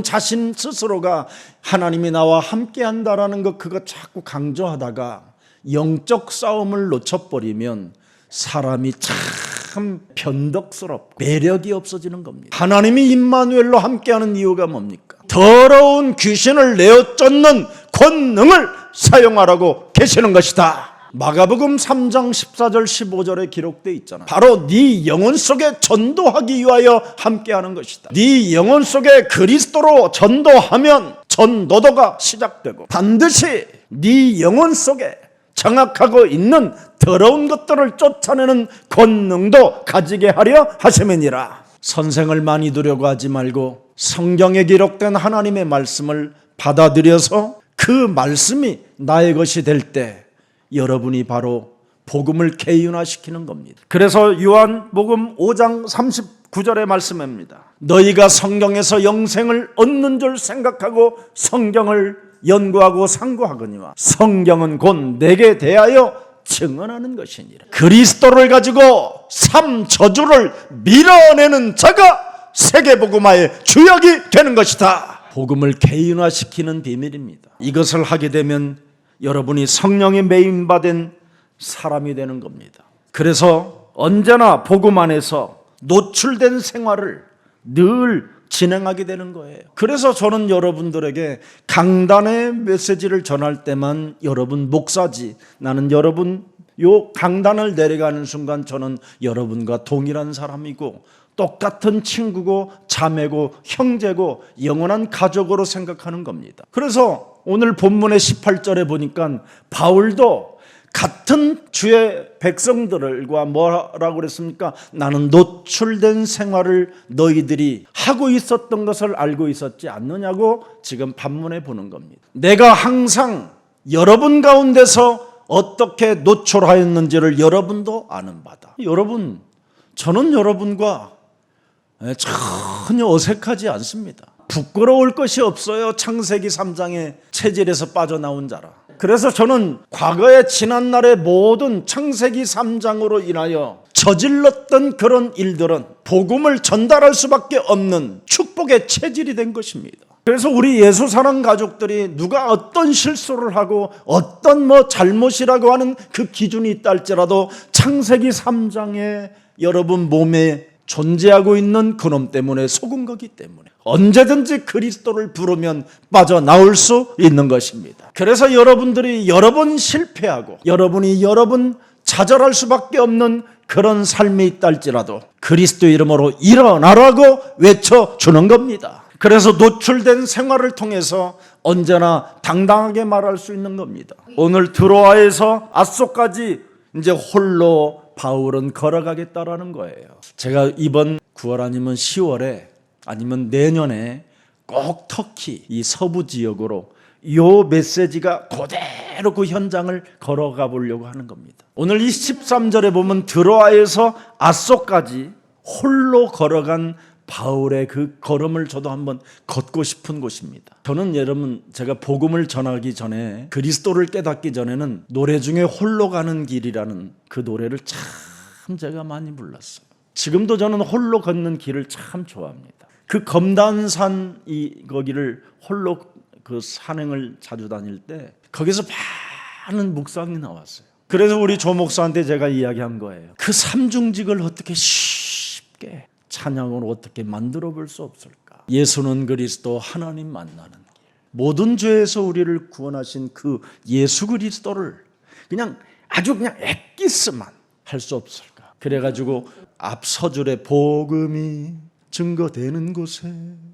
자신 스스로가 하나님이 나와 함께 한다라는 거 그거 자꾸 강조하다가 영적 싸움을 놓쳐버리면 사람이 참 변덕스럽고 매력이 없어지는 겁니다. 하나님이 임마누엘로 함께하는 이유가 뭡니까? 더러운 귀신을 내어 쫓는 권능을 사용하라고 계시는 것이다. 마가복음 3장 14절 15절에 기록되어 있잖아. 바로 네 영혼 속에 전도하기 위하여 함께하는 것이다. 네 영혼 속에 그리스도로 전도하면 전도도가 시작되고 반드시 네 영혼 속에 장악하고 있는 더러운 것들을 쫓아내는 권능도 가지게 하려 하심이니라. 선생을 많이 두려고 하지 말고 성경에 기록된 하나님의 말씀을 받아들여서 그 말씀이 나의 것이 될 때 여러분이 바로 복음을 개인화시키는 겁니다. 그래서 요한복음 5장 39절의 말씀입니다. 너희가 성경에서 영생을 얻는 줄 생각하고 성경을 연구하고 상고하거니와 성경은 곧 내게 대하여 증언하는 것이니라. 그리스도를 가지고 삶 저주를 밀어내는 자가 세계복음화의 주역이 되는 것이다. 복음을 개인화시키는 비밀입니다. 이것을 하게 되면 여러분이 성령에 매임받은 사람이 되는 겁니다. 그래서 언제나 복음 안에서 노출된 생활을 늘 진행하게 되는 거예요. 그래서 저는 여러분들에게 강단의 메시지를 전할 때만 여러분 목사지, 나는 여러분 요 강단을 내려가는 순간 저는 여러분과 동일한 사람이고 똑같은 친구고 자매고 형제고 영원한 가족으로 생각하는 겁니다. 그래서 오늘 본문의 18절에 보니까 바울도 같은 주의 백성들과 뭐라고 그랬습니까? 나는 노출된 생활을 너희들이 하고 있었던 것을 알고 있었지 않느냐고 지금 반문해 보는 겁니다. 내가 항상 여러분 가운데서 어떻게 노출하였는지를 여러분도 아는 바다. 여러분, 저는 여러분과 전혀 어색하지 않습니다. 부끄러울 것이 없어요. 창세기 3장의 체질에서 빠져나온 자라. 그래서 저는 과거의 지난날의 모든 창세기 3장으로 인하여 저질렀던 그런 일들은 복음을 전달할 수밖에 없는 축복의 체질이 된 것입니다. 그래서 우리 예수 사랑 가족들이 누가 어떤 실수를 하고 어떤 잘못이라고 하는 그 기준이 있다 할지라도 창세기 3장에 여러분 몸에 존재하고 있는 그놈 때문에 속은 거기 때문에 언제든지 그리스도를 부르면 빠져나올 수 있는 것입니다. 그래서 여러분들이 여러 번 실패하고 여러분이 여러 번 좌절할 수밖에 없는 그런 삶이 있다 할지라도 그리스도 이름으로 일어나라고 외쳐주는 겁니다. 그래서 노출된 생활을 통해서 언제나 당당하게 말할 수 있는 겁니다. 오늘 드로아에서 아소까지 이제 홀로 바울은 걸어가겠다라는 거예요. 제가 이번 9월 아니면 10월에 아니면 내년에 꼭 터키 이 서부 지역으로 이 메시지가 그대로 그 현장을 걸어가 보려고 하는 겁니다. 오늘 이 13절에 보면 드로아에서 아소까지 홀로 걸어간 바울의 그 걸음을 저도 한번 걷고 싶은 곳입니다. 저는 여러분 제가 복음을 전하기 전에 그리스도를 깨닫기 전에는 노래 중에 홀로 가는 길이라는 그 노래를 참 제가 많이 불렀어요. 지금도 저는 홀로 걷는 길을 참 좋아합니다. 그 검단산 거기를 홀로 그 산행을 자주 다닐 때 거기서 많은 묵상이 나왔어요. 그래서 우리 조 목사한테 제가 이야기한 거예요. 그 삼중직을 어떻게 쉽게 찬양으로 어떻게 만들어 볼 수 없을까? 예수는 그리스도 하나님 만나는 길. 모든 죄에서 우리를 구원하신 그 예수 그리스도를 그냥 아주 그냥 엑기스만 할 수 없을까? 그래가지고 앞 서줄에 복음이 증거되는 곳에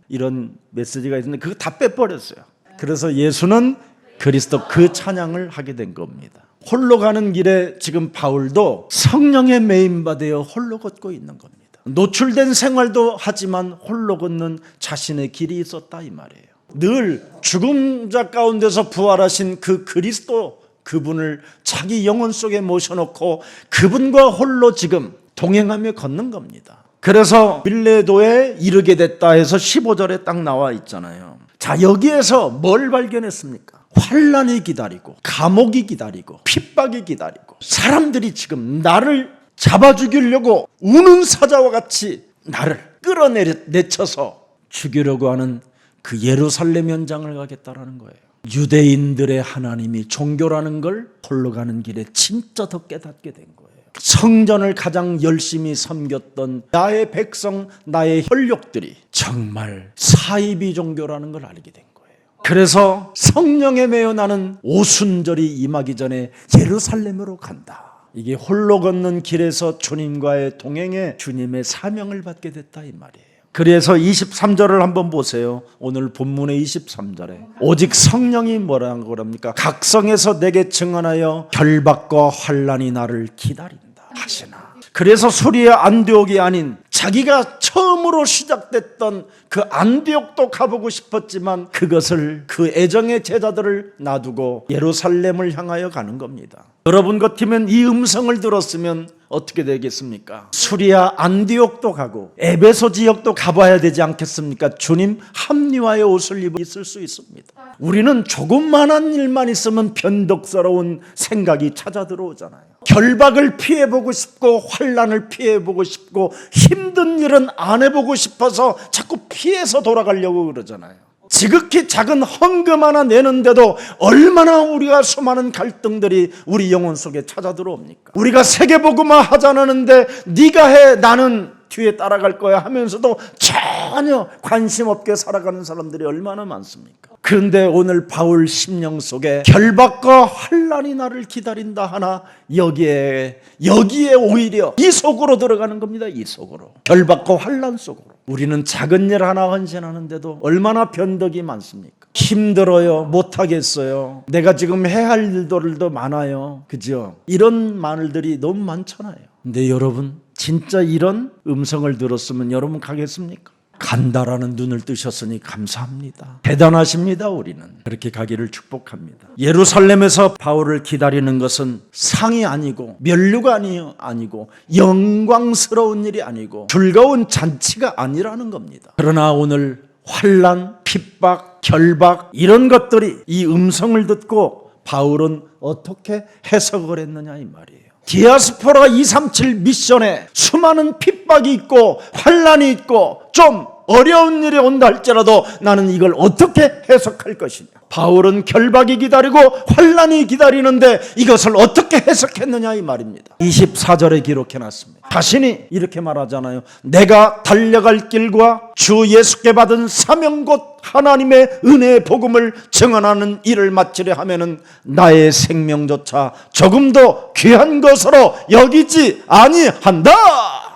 이런 메시지가 있는데 그거 다 빼버렸어요. 그래서 예수는 그리스도 그 찬양을 하게 된 겁니다. 홀로 가는 길에 지금 바울도 성령의 메인바되어 홀로 걷고 있는 겁니다. 노출된 생활도 하지만 홀로 걷는 자신의 길이 있었다 이 말이에요. 늘 죽음자 가운데서 부활하신 그 그리스도 그분을 자기 영혼 속에 모셔놓고 그분과 홀로 지금 동행하며 걷는 겁니다. 그래서 밀레도에 이르게 됐다 해서 15절에 딱 나와 있잖아요. 자, 여기에서 뭘 발견했습니까? 환난이 기다리고 감옥이 기다리고 핍박이 기다리고 사람들이 지금 나를 잡아 죽이려고 우는 사자와 같이 나를 끌어내쳐서 죽이려고 하는 그 예루살렘 현장을 가겠다라는 거예요. 유대인들의 하나님이 종교라는 걸 홀로 가는 길에 진짜 더 깨닫게 된 거예요. 성전을 가장 열심히 섬겼던 나의 백성, 나의 혈육들이 정말 사이비 종교라는 걸 알게 된 거예요. 그래서 성령에 매여 나는 오순절이 임하기 전에 예루살렘으로 간다. 이게 홀로 걷는 길에서 주님과의 동행에 주님의 사명을 받게 됐다 이 말이에요. 그래서 23절을 한번 보세요. 오늘 본문의 23절에 오직 성령이 뭐라고 그럽니까? 각성에서 내게 증언하여 결박과 환난이 나를 기다린다 하시나. 그래서 수리아 안디옥이 아닌 자기가 처음으로 시작됐던 그 안디옥도 가보고 싶었지만 그것을 그 애정의 제자들을 놔두고 예루살렘을 향하여 가는 겁니다. 여러분 같으면 이 음성을 들었으면 어떻게 되겠습니까? 수리아 안디옥도 가고 에베소 지역도 가봐야 되지 않겠습니까? 주님 합리화의 옷을 입어 있을 수 있습니다. 우리는 조금만한 일만 있으면 변덕스러운 생각이 찾아 들어오잖아요. 결박을 피해보고 싶고 환난을 피해보고 싶고 힘든 일은 안 해보고 싶어서 자꾸 피해서 돌아가려고 그러잖아요. 지극히 작은 헌금 하나 내는데도 얼마나 우리가 수많은 갈등들이 우리 영혼 속에 찾아 들어옵니까? 우리가 세계복음화 하자는데 네가 해 나는 뒤에 따라갈 거야 하면서도 전혀 관심 없게 살아가는 사람들이 얼마나 많습니까? 그런데 오늘 바울 심령 속에 결박과 환난이 나를 기다린다 하나 여기에 오히려 이 속으로 들어가는 겁니다. 이 속으로 결박과 환난 속으로. 우리는 작은 일 하나 헌신하는데도 얼마나 변덕이 많습니까? 힘들어요. 못하겠어요. 내가 지금 해야 할 일들도 많아요. 그죠? 이런 말들이 너무 많잖아요. 근데 여러분 진짜 이런 음성을 들었으면 여러분 가겠습니까? 간다라는 눈을 뜨셨으니 감사합니다. 대단하십니다. 우리는 그렇게 가기를 축복합니다. 예루살렘에서 바울을 기다리는 것은 상이 아니고 면류가 아니고 영광스러운 일이 아니고 즐거운 잔치가 아니라는 겁니다. 그러나 오늘 환난, 핍박, 결박 이런 것들이 이 음성을 듣고 바울은 어떻게 해석을 했느냐 이 말이에요. 디아스포라 237 미션에 수많은 핍박이 있고 환난이 있고 좀 어려운 일이 온다 할지라도 나는 이걸 어떻게 해석할 것이냐. 바울은 결박이 기다리고 환난이 기다리는데 이것을 어떻게 해석했느냐 이 말입니다. 24절에 기록해놨습니다. 자신이 이렇게 말하잖아요. 내가 달려갈 길과 주 예수께 받은 사명 곧 하나님의 은혜의 복음을 증언하는 일을 마치려 하면은 나의 생명조차 조금도 귀한 것으로 여기지 아니한다.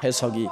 해석이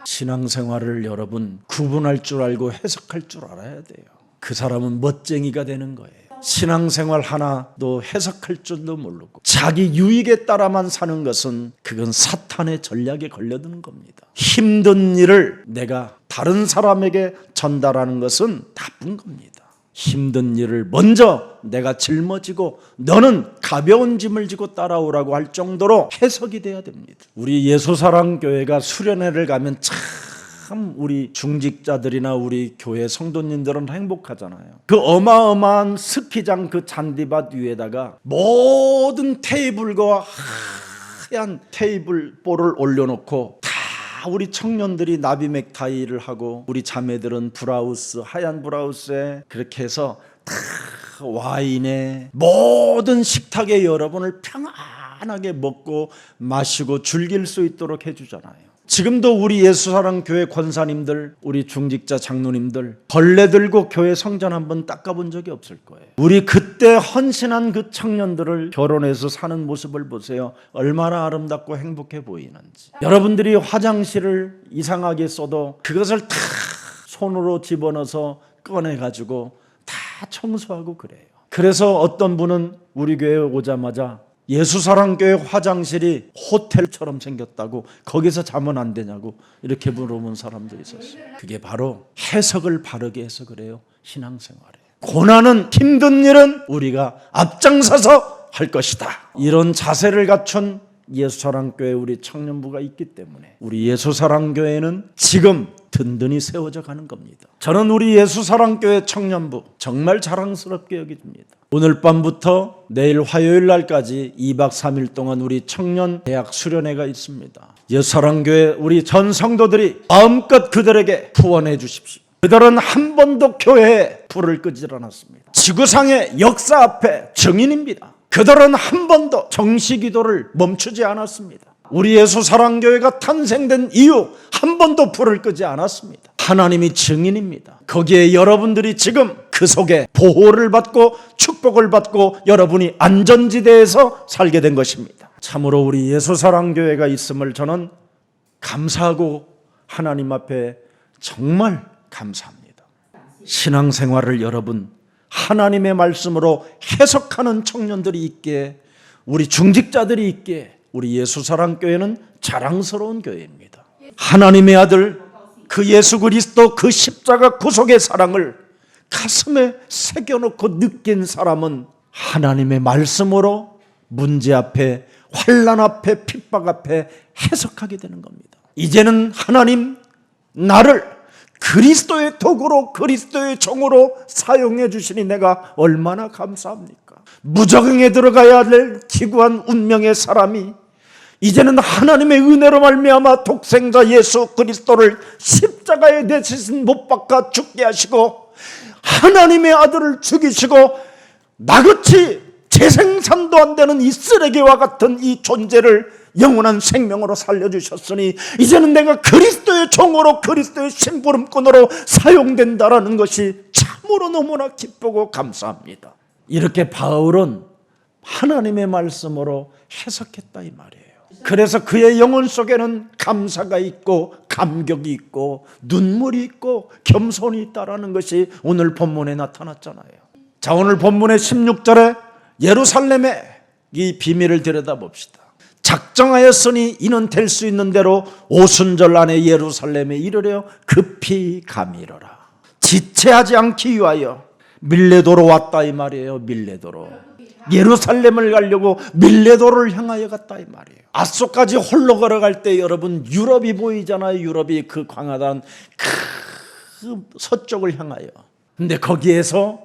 신앙생활을 여러분 구분할 줄 알고 해석할 줄 알아야 돼요. 그 사람은 멋쟁이가 되는 거예요. 신앙생활 하나도 해석할 줄도 모르고 자기 유익에 따라만 사는 것은 그건 사탄의 전략에 걸려드는 겁니다. 힘든 일을 내가 다른 사람에게 전달하는 것은 나쁜 겁니다. 힘든 일을 먼저 내가 짊어지고 너는 가벼운 짐을 지고 따라오라고 할 정도로 해석이 돼야 됩니다. 우리 예수사랑교회가 수련회를 가면 참 우리 중직자들이나 우리 교회 성도님들은 행복하잖아요. 그 어마어마한 스키장 그 잔디밭 위에다가 모든 테이블과 하얀 테이블 볼을 올려놓고 다 우리 청년들이 나비 넥타이를 하고 우리 자매들은 브라우스, 하얀 브라우스에 그렇게 해서 다 와인에 모든 식탁에 여러분을 평안하게 먹고 마시고 즐길 수 있도록 해주잖아요. 지금도 우리 예수사랑교회 권사님들, 우리 중직자 장로님들 벌레 들고 교회 성전 한번 닦아본 적이 없을 거예요. 우리 그때 헌신한 그 청년들을 결혼해서 사는 모습을 보세요. 얼마나 아름답고 행복해 보이는지. 여러분들이 화장실을 이상하게 써도 그것을 다 손으로 집어넣어서 꺼내가지고 다 청소하고 그래요. 그래서 어떤 분은 우리 교회에 오자마자 예수사랑교회 화장실이 호텔처럼 생겼다고 거기서 자면 안 되냐고 이렇게 물어본 사람도 있었어요. 그게 바로 해석을 바르게 해서 그래요. 신앙생활에 고난은 힘든 일은 우리가 앞장서서 할 것이다. 이런 자세를 갖춘 예수사랑교회 우리 청년부가 있기 때문에 우리 예수사랑교회는 지금 든든히 세워져 가는 겁니다. 저는 우리 예수사랑교회 청년부 정말 자랑스럽게 여깁니다. 오늘 밤부터 내일 화요일 날까지 2박 3일 동안 우리 청년 대학 수련회가 있습니다. 예수사랑교회 우리 전 성도들이 마음껏 그들에게 후원해 주십시오. 그들은 한 번도 교회에 불을 끄지 않았습니다. 지구상의 역사 앞에 증인입니다. 그들은 한 번도 정시기도를 멈추지 않았습니다. 우리 예수사랑교회가 탄생된 이후 한 번도 불을 끄지 않았습니다. 하나님이 증인입니다. 거기에 여러분들이 지금 그 속에 보호를 받고 축복을 받고 여러분이 안전지대에서 살게 된 것입니다. 참으로 우리 예수사랑교회가 있음을 저는 감사하고 하나님 앞에 정말 감사합니다. 신앙생활을 여러분 하나님의 말씀으로 해석하는 청년들이 있기에 우리 중직자들이 있기에 우리 예수사랑교회는 자랑스러운 교회입니다. 하나님의 아들 그 예수 그리스도 그 십자가 구속의 사랑을 가슴에 새겨놓고 느낀 사람은 하나님의 말씀으로 문제 앞에 환난 앞에 핍박 앞에 해석하게 되는 겁니다. 이제는 하나님 나를 그리스도의 도구로 그리스도의 종으로 사용해 주시니 내가 얼마나 감사합니까? 무적응에 들어가야 될 기구한 운명의 사람이 이제는 하나님의 은혜로 말미암아 독생자 예수 그리스도를 십자가에 내치신 못 박아 죽게 하시고 하나님의 아들을 죽이시고 나같이 재생산도 안 되는 이 쓰레기와 같은 이 존재를 영원한 생명으로 살려주셨으니 이제는 내가 그리스도의 종으로 그리스도의 심부름꾼으로 사용된다라는 것이 참으로 너무나 기쁘고 감사합니다. 이렇게 바울은 하나님의 말씀으로 해석했다 이 말이에요. 그래서 그의 영혼 속에는 감사가 있고 감격이 있고 눈물이 있고 겸손이 있다라는 것이 오늘 본문에 나타났잖아요. 자, 오늘 본문의 16절에 예루살렘의 이 비밀을 들여다봅시다. 작정하였으니 이는 될 수 있는 대로 오순절 안에 예루살렘에 이르려 급히 가미르라. 지체하지 않기 위하여 밀레도로 왔다 이 말이에요. 밀레도로 예루살렘을 가려고 밀레도를 향하여 갔다 이 말이에요. 아소까지 홀로 걸어갈 때 여러분 유럽이 보이잖아요. 유럽이 그 광활한 그 서쪽을 향하여. 근데 거기에서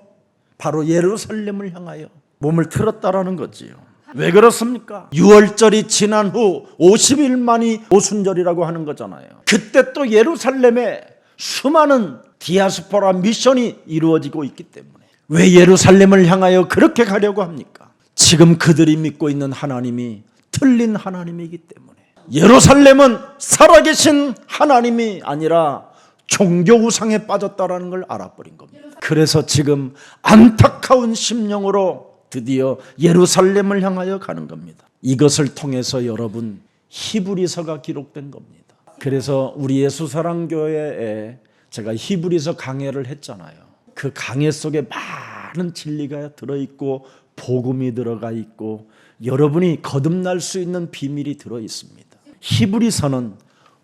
바로 예루살렘을 향하여 몸을 틀었다라는 거지요. 왜 그렇습니까? 6월절이 지난 후 50일 만이 오순절이라고 하는 거잖아요. 그때 또 예루살렘에 수많은 디아스포라 미션이 이루어지고 있기 때문에 왜 예루살렘을 향하여 그렇게 가려고 합니까? 지금 그들이 믿고 있는 하나님이 틀린 하나님이기 때문에 예루살렘은 살아계신 하나님이 아니라 종교 우상에 빠졌다라는 걸 알아버린 겁니다. 그래서 지금 안타까운 심령으로 드디어 예루살렘을 향하여 가는 겁니다. 이것을 통해서 여러분 히브리서가 기록된 겁니다. 그래서 우리 예수사랑교회에 제가 히브리서 강해를 했잖아요. 그 강해 속에 많은 진리가 들어있고 복음이 들어가 있고 여러분이 거듭날 수 있는 비밀이 들어있습니다. 히브리서는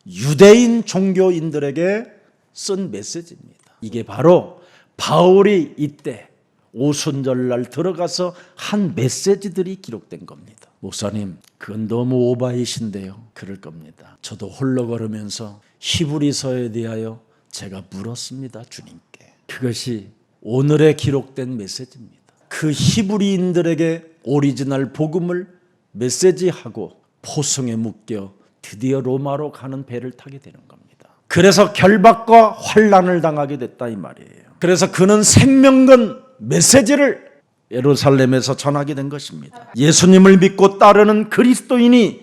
유대인 종교인들에게 쓴 메시지입니다. 이게 바로 바울이 이때 오순절날 들어가서 한 메시지들이 기록된 겁니다. 목사님, 그건 너무 오바이신데요. 그럴 겁니다. 저도 홀로 걸으면서 히브리서에 대하여 제가 물었습니다. 주님께. 그것이 오늘에 기록된 메시지입니다. 그 히브리인들에게 오리지널 복음을 메시지하고 포성에 묶여 드디어 로마로 가는 배를 타게 되는 겁니다. 그래서 결박과 환난을 당하게 됐다 이 말이에요. 그래서 그는 생명건 메시지를 예루살렘에서 전하게 된 것입니다. 예수님을 믿고 따르는 그리스도인인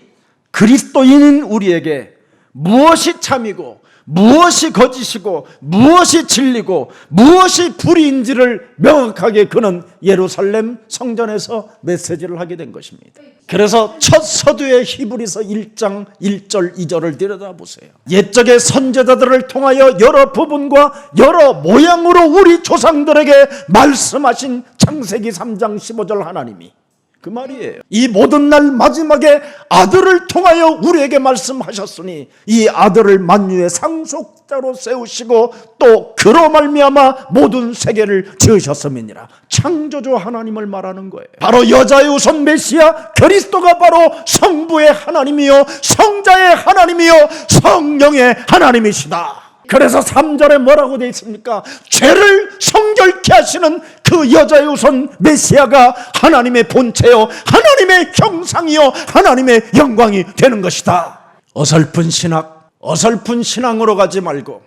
우리에게 무엇이 참이고 무엇이 거짓이고 무엇이 진리고 무엇이 불의인지를 명확하게 그는 예루살렘 성전에서 메시지를 하게 된 것입니다. 그래서 첫 서두의 히브리서 1장 1절 2절을 들여다보세요. 옛적의 선지자들을 통하여 여러 부분과 여러 모양으로 우리 조상들에게 말씀하신 창세기 3장 15절 하나님이 그 말이에요. 이 모든 날 마지막에 아들을 통하여 우리에게 말씀하셨으니 이 아들을 만유의 상속자로 세우시고 또 그로 말미암아 모든 세계를 지으셨음이니라. 창조주 하나님을 말하는 거예요. 바로 여자의 우선 메시아 그리스도가 바로 성부의 하나님이요 성자의 하나님이요 성령의 하나님이시다. 그래서 3절에 뭐라고 되어 있습니까? 죄를 성결케 하시는 그 여자의 우선 메시아가 하나님의 본체요 하나님의 형상이요 하나님의 영광이 되는 것이다. 어설픈 신앙으로 가지 말고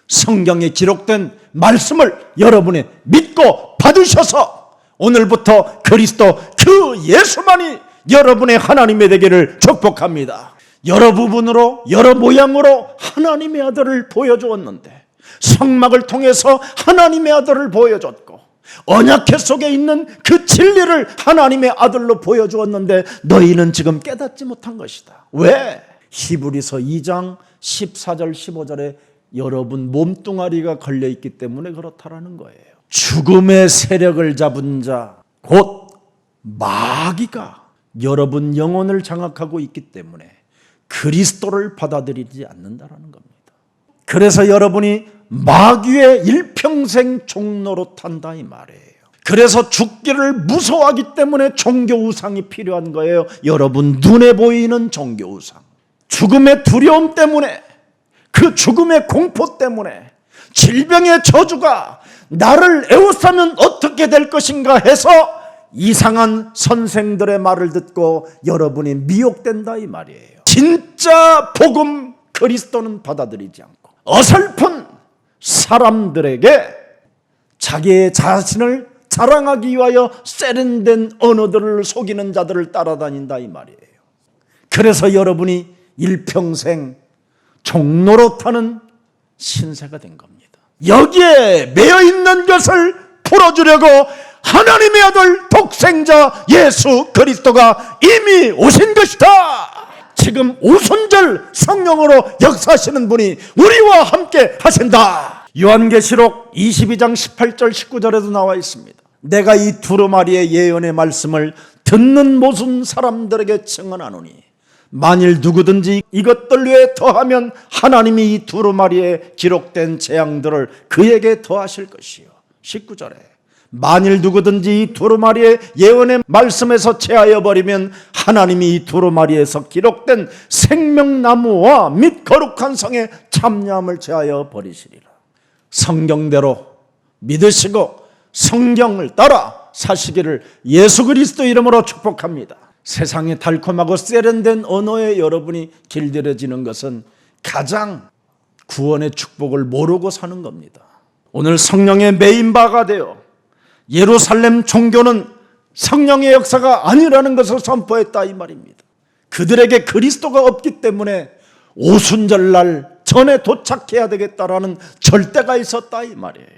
성경에 기록된 말씀을 여러분이 믿고 받으셔서 오늘부터 그리스도 그 예수만이 여러분의 하나님이 되기를 축복합니다. 여러 부분으로 여러 모양으로 하나님의 아들을 보여주었는데 성막을 통해서 하나님의 아들을 보여줬고 언약궤 속에 있는 그 진리를 하나님의 아들로 보여주었는데 너희는 지금 깨닫지 못한 것이다. 왜? 히브리서 2장 14절 15절에 여러분 몸뚱아리가 걸려있기 때문에 그렇다라는 거예요. 죽음의 세력을 잡은 자 곧 마귀가 여러분 영혼을 장악하고 있기 때문에 그리스도를 받아들이지 않는다라는 겁니다. 그래서 여러분이 마귀의 일평생 종로로 탄다 이 말이에요. 그래서 죽기를 무서워하기 때문에 종교우상이 필요한 거예요. 여러분 눈에 보이는 종교우상, 죽음의 두려움 때문에, 그 죽음의 공포 때문에, 질병의 저주가 나를 에워싸면 어떻게 될 것인가 해서 이상한 선생들의 말을 듣고 여러분이 미혹된다 이 말이에요. 진짜 복음 그리스도는 받아들이지 않고 어설픈 사람들에게 자기의 자신을 자랑하기 위하여 세련된 언어들을 속이는 자들을 따라다닌다 이 말이에요. 그래서 여러분이 일평생 종로로 타는 신세가 된 겁니다. 여기에 매여있는 것을 풀어주려고 하나님의 아들 독생자 예수 그리스도가 이미 오신 것이다. 지금 오순절 성령으로 역사하시는 분이 우리와 함께 하신다. 요한계시록 22장 18절 19절에도 나와 있습니다. 내가 이 두루마리의 예언의 말씀을 듣는 모든 사람들에게 증언하노니 만일 누구든지 이것들 외에 더하면 하나님이 이 두루마리에 기록된 재앙들을 그에게 더하실 것이요. 19절에 만일 누구든지 이 두루마리의 예언의 말씀에서 제하여 버리면 하나님이 이 두루마리에서 기록된 생명나무와 및 거룩한 성의 참여함을 제하여 버리시리라. 성경대로 믿으시고 성경을 따라 사시기를 예수 그리스도 이름으로 축복합니다. 세상에 달콤하고 세련된 언어에 여러분이 길들여지는 것은 가장 구원의 축복을 모르고 사는 겁니다. 오늘 성령의 메인바가 되어 예루살렘 종교는 성령의 역사가 아니라는 것을 선포했다 이 말입니다. 그들에게 그리스도가 없기 때문에 오순절날 전에 도착해야 되겠다라는 절대가 있었다 이 말이에요.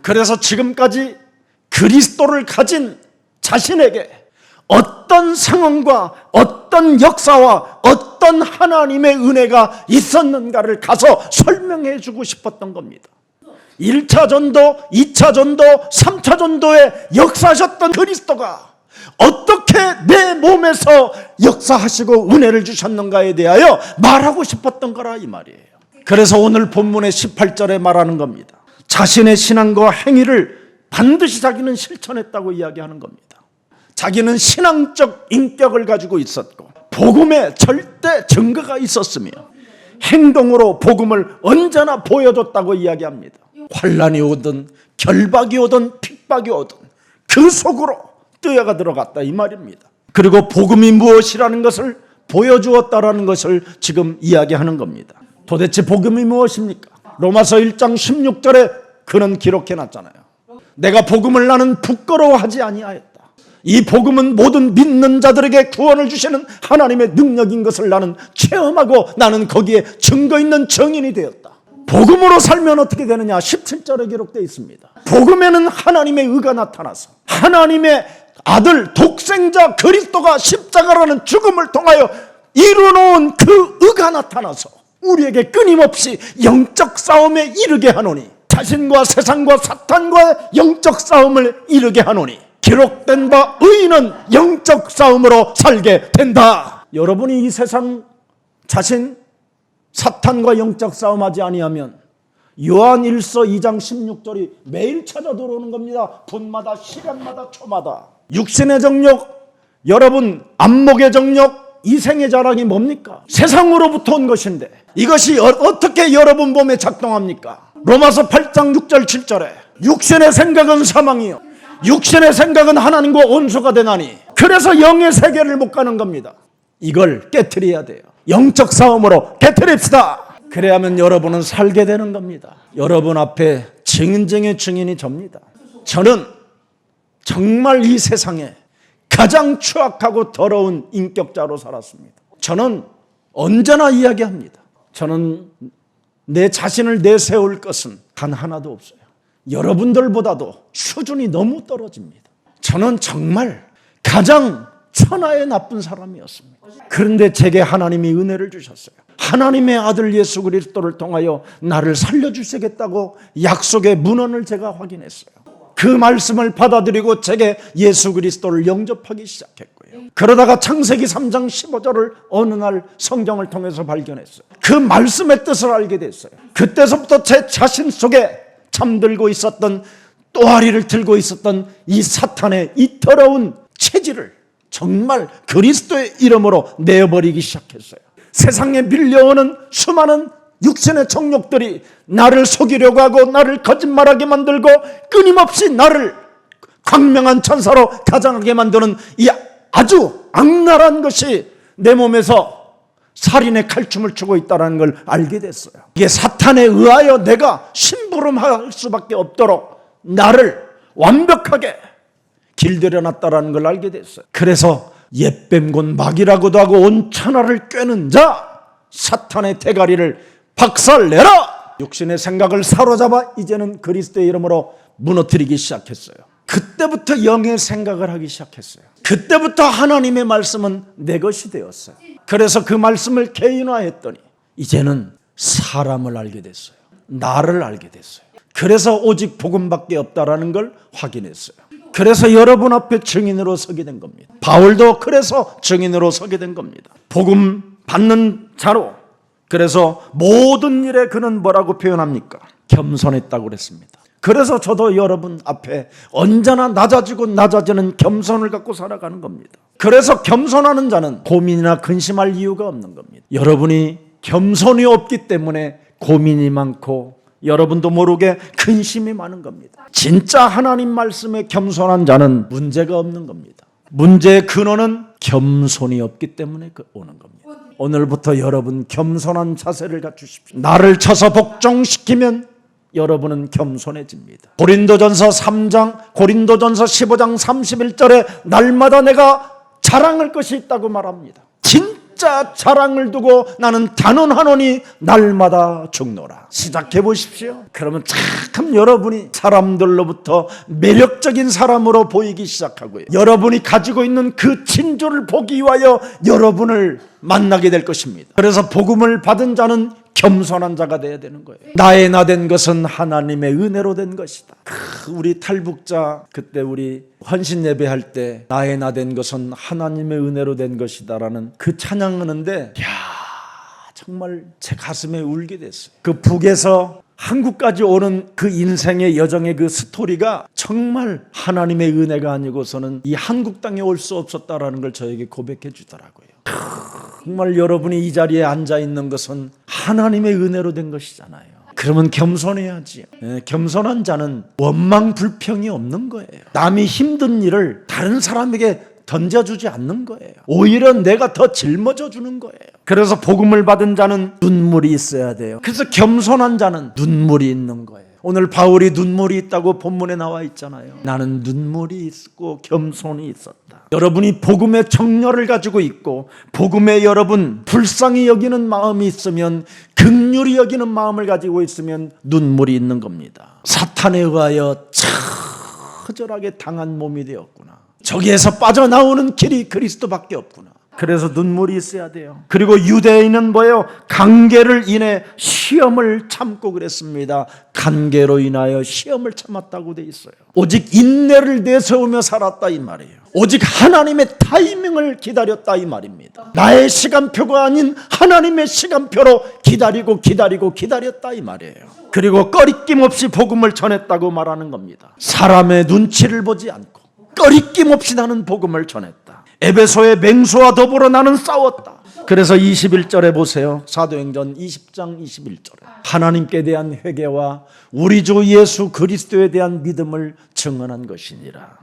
그래서 지금까지 그리스도를 가진 자신에게 어떤 상황과 어떤 역사와 어떤 하나님의 은혜가 있었는가를 가서 설명해 주고 싶었던 겁니다. 1차 전도, 2차 전도, 3차 전도에 역사하셨던 그리스도가 어떻게 내 몸에서 역사하시고 은혜를 주셨는가에 대하여 말하고 싶었던 거라 이 말이에요. 그래서 오늘 본문의 18절에 말하는 겁니다. 자신의 신앙과 행위를 반드시 자기는 실천했다고 이야기하는 겁니다. 자기는 신앙적 인격을 가지고 있었고 복음에 절대 증거가 있었으며 행동으로 복음을 언제나 보여줬다고 이야기합니다. 환난이 오든 결박이 오든 핍박이 오든 그 속으로 뛰어가 들어갔다 이 말입니다. 그리고 복음이 무엇이라는 것을 보여주었다라는 것을 지금 이야기하는 겁니다. 도대체 복음이 무엇입니까? 로마서 1장 16절에 그는 기록해놨잖아요. 내가 복음을 나는 부끄러워하지 아니하였다. 이 복음은 모든 믿는 자들에게 구원을 주시는 하나님의 능력인 것을 나는 체험하고 나는 거기에 증거 있는 증인이 되었다. 복음으로 살면 어떻게 되느냐? 17절에 기록되어 있습니다. 복음에는 하나님의 의가 나타나서 하나님의 아들 독생자 그리스도가 십자가라는 죽음을 통하여 이루어놓은 그 의가 나타나서 우리에게 끊임없이 영적 싸움에 이르게 하노니 자신과 세상과 사탄과의 영적 싸움을 이르게 하노니 기록된 바 의인은 영적 싸움으로 살게 된다. 여러분이 이 세상 자신 사탄과 영적 싸움하지 아니하면 요한 1서 2장 16절이 매일 찾아 들어오는 겁니다. 분마다 시간마다 초마다. 육신의 정욕, 여러분 안목의 정욕, 이생의 자랑이 뭡니까? 세상으로부터 온 것인데 이것이 어떻게 여러분 몸에 작동합니까? 로마서 8장 6절 7절에 육신의 생각은 사망이요 육신의 생각은 하나님과 원수가 되나니 그래서 영의 세계를 못 가는 겁니다. 이걸 깨트려야 돼요. 영적 싸움으로 깨트립시다. 그래야만 여러분은 살게 되는 겁니다. 여러분 앞에 증인 중의 증인이 접니다. 저는 정말 이 세상에 가장 추악하고 더러운 인격자로 살았습니다. 저는 언제나 이야기합니다. 저는 내 자신을 내세울 것은 단 하나도 없어요. 여러분들보다도 수준이 너무 떨어집니다. 저는 정말 가장 천하의 나쁜 사람이었습니다. 그런데 제게 하나님이 은혜를 주셨어요. 하나님의 아들 예수 그리스도를 통하여 나를 살려주시겠다고 약속의 문헌을 제가 확인했어요. 그 말씀을 받아들이고 제게 예수 그리스도를 영접하기 시작했고요. 그러다가 창세기 3장 15절을 어느 날 성경을 통해서 발견했어요. 그 말씀의 뜻을 알게 됐어요. 그때서부터 제 자신 속에 잠들고 있었던 또아리를 들고 있었던 이 사탄의 이 더러운 체질을 정말 그리스도의 이름으로 내어버리기 시작했어요. 세상에 밀려오는 수많은 육신의 정욕들이 나를 속이려고 하고 나를 거짓말하게 만들고 끊임없이 나를 광명한 천사로 가장하게 만드는 이 아주 악랄한 것이 내 몸에서 살인의 칼춤을 추고 있다는 걸 알게 됐어요. 이게 사탄에 의하여 내가 심부름할 수밖에 없도록 나를 완벽하게 길들여놨다는 걸 알게 됐어요. 그래서 옛뱀곤 마귀라고도 하고 온 천하를 꿰는 자 사탄의 대가리를 박살내라. 육신의 생각을 사로잡아 이제는 그리스도의 이름으로 무너뜨리기 시작했어요. 그때부터 영의 생각을 하기 시작했어요. 그때부터 하나님의 말씀은 내 것이 되었어요. 그래서 그 말씀을 개인화했더니 이제는 사람을 알게 됐어요. 나를 알게 됐어요. 그래서 오직 복음밖에 없다라는 걸 확인했어요. 그래서 여러분 앞에 증인으로 서게 된 겁니다. 바울도 그래서 증인으로 서게 된 겁니다. 복음 받는 자로. 그래서 모든 일에 그는 뭐라고 표현합니까? 겸손했다고 그랬습니다. 그래서 저도 여러분 앞에 언제나 낮아지고 낮아지는 겸손을 갖고 살아가는 겁니다. 그래서 겸손하는 자는 고민이나 근심할 이유가 없는 겁니다. 여러분이 겸손이 없기 때문에 고민이 많고 여러분도 모르게 근심이 많은 겁니다. 진짜 하나님 말씀에 겸손한 자는 문제가 없는 겁니다. 문제의 근원은 겸손이 없기 때문에 오는 겁니다. 오늘부터 여러분 겸손한 자세를 갖추십시오. 나를 쳐서 복종시키면 여러분은 겸손해집니다. 고린도전서 3장, 고린도전서 15장 31절에 날마다 내가 자랑할 것이 있다고 말합니다. 진짜 자랑을 두고 나는 단언하노니 날마다 죽노라. 시작해 보십시오. 그러면 참 여러분이 사람들로부터 매력적인 사람으로 보이기 시작하고요, 여러분이 가지고 있는 그 진조를 보기 위하여 여러분을 만나게 될 것입니다. 그래서 복음을 받은 자는 겸손한 자가 되어야 되는 거예요. 나의 나 된 것은 하나님의 은혜로 된 것이다. 우리 탈북자 그때 우리 헌신 예배할 때 나의 나 된 것은 하나님의 은혜로 된 것이다라는 그 찬양하는데, 야, 정말 제 가슴에 울게 됐어요. 그 북에서 한국까지 오는 그 인생의 여정의 그 스토리가 정말 하나님의 은혜가 아니고서는 이 한국 땅에 올 수 없었다라는 걸 저에게 고백해 주더라고요. 정말 여러분이 이 자리에 앉아 있는 것은 하나님의 은혜로 된 것이잖아요. 그러면 겸손해야지요. 겸손한 자는 원망 불평이 없는 거예요. 남이 힘든 일을 다른 사람에게 던져주지 않는 거예요. 오히려 내가 더 짊어져 주는 거예요. 그래서 복음을 받은 자는 눈물이 있어야 돼요. 그래서 겸손한 자는 눈물이 있는 거예요. 오늘 바울이 눈물이 있다고 본문에 나와 있잖아요. 나는 눈물이 있고 겸손이 있었다. 여러분이 복음의 정열을 가지고 있고 복음에 여러분 불쌍히 여기는 마음이 있으면, 긍휼히 여기는 마음을 가지고 있으면 눈물이 있는 겁니다. 사탄에 의하여 처절하게 당한 몸이 되었구나. 저기에서 빠져나오는 길이 그리스도밖에 없구나. 그래서 눈물이 있어야 돼요. 그리고 유대인은 뭐예요? 관계를 인해 시험을 참고 그랬습니다. 관계로 인하여 시험을 참았다고 돼 있어요. 오직 인내를 내세우며 살았다 이 말이에요. 오직 하나님의 타이밍을 기다렸다 이 말입니다. 나의 시간표가 아닌 하나님의 시간표로 기다렸다 이 말이에요. 그리고 꺼리낌 없이 복음을 전했다고 말하는 겁니다. 사람의 눈치를 보지 않고 꺼리낌 없이 나는 복음을 전했다. 에베소의 맹수와 더불어 나는 싸웠다. 그래서 21절에 보세요. 사도행전 20장 21절에 하나님께 대한 회개와 우리 주 예수 그리스도에 대한 믿음을 증언한 것이니라.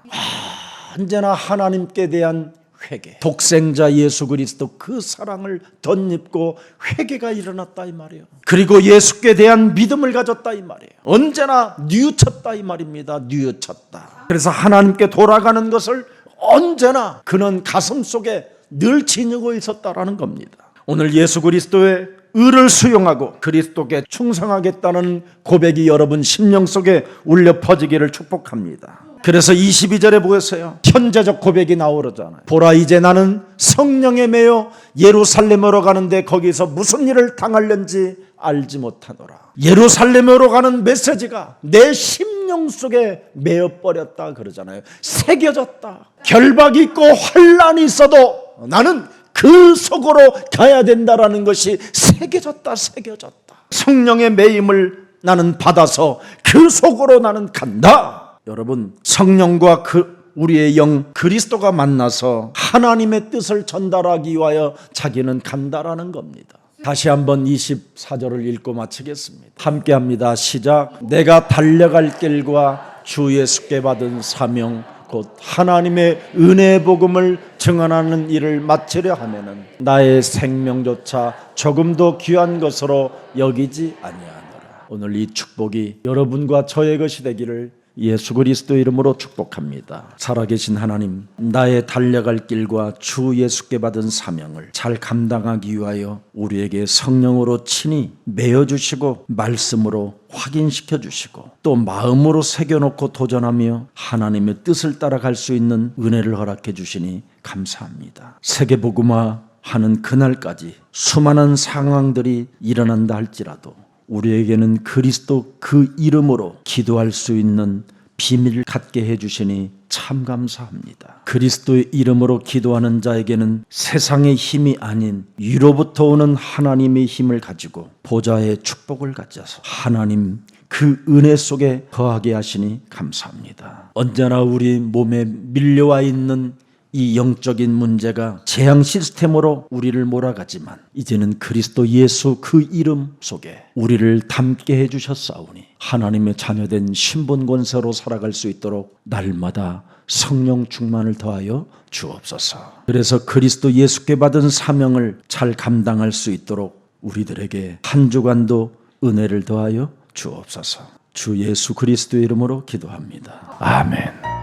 언제나 하나님께 대한 회개, 독생자 예수 그리스도 그 사랑을 덧입고 회개가 일어났다 이 말이에요. 그리고 예수께 대한 믿음을 가졌다 이 말이에요. 언제나 뉘우쳤다 이 말입니다. 뉘우쳤다. 그래서 하나님께 돌아가는 것을 언제나 그는 가슴 속에 늘 지니고 있었다라는 겁니다. 오늘 예수 그리스도의 의를 수용하고 그리스도께 충성하겠다는 고백이 여러분 심령 속에 울려 퍼지기를 축복합니다. 그래서 22절에 보세요. 현재적 고백이 나오잖아요. 보라 이제 나는 성령에 매여 예루살렘으로 가는데 거기서 무슨 일을 당하려는지 알지 못하노라. 예루살렘으로 가는 메시지가 내 심령 속에 매여버렸다 그러잖아요. 새겨졌다. 결박이 있고 환란이 있어도 나는 그 속으로 가야 된다라는 것이 새겨졌다. 성령의 매임을 나는 받아서 그 속으로 나는 간다. 여러분, 성령과 우리의 영 그리스도가 만나서 하나님의 뜻을 전달하기 위하여 자기는 간다라는 겁니다. 다시 한번 24절을 읽고 마치겠습니다. 함께합니다. 시작. 내가 달려갈 길과 주 예수께 받은 사명 곧 하나님의 은혜의 복음을 증언하는 일을 마치려 하면은 나의 생명조차 조금도 귀한 것으로 여기지 아니하노라. 오늘 이 축복이 여러분과 저의 것이 되기를 예수 그리스도 이름으로 축복합니다. 살아계신 하나님, 나의 달려갈 길과 주 예수께 받은 사명을 잘 감당하기 위하여 우리에게 성령으로 친히 매어주시고 말씀으로 확인시켜 주시고 또 마음으로 새겨놓고 도전하며 하나님의 뜻을 따라갈 수 있는 은혜를 허락해 주시니 감사합니다. 세계복음화하는 그날까지 수많은 상황들이 일어난다 할지라도 우리에게는 그리스도 그 이름으로 기도할 수 있는 비밀을 갖게 해주시니 참 감사합니다. 그리스도의 이름으로 기도하는 자에게는 세상의 힘이 아닌 위로부터 오는 하나님의 힘을 가지고 보좌의 축복을 가져서 하나님 그 은혜 속에 거하게 하시니 감사합니다. 언제나 우리 몸에 밀려와 있는 이 영적인 문제가 재앙 시스템으로 우리를 몰아가지만 이제는 그리스도 예수 그 이름 속에 우리를 담게 해주셨사오니 하나님의 자녀된 신분 권세로 살아갈 수 있도록 날마다 성령 충만을 더하여 주옵소서. 그래서 그리스도 예수께 받은 사명을 잘 감당할 수 있도록 우리들에게 한 주간도 은혜를 더하여 주옵소서. 주 예수 그리스도의 이름으로 기도합니다. 아멘.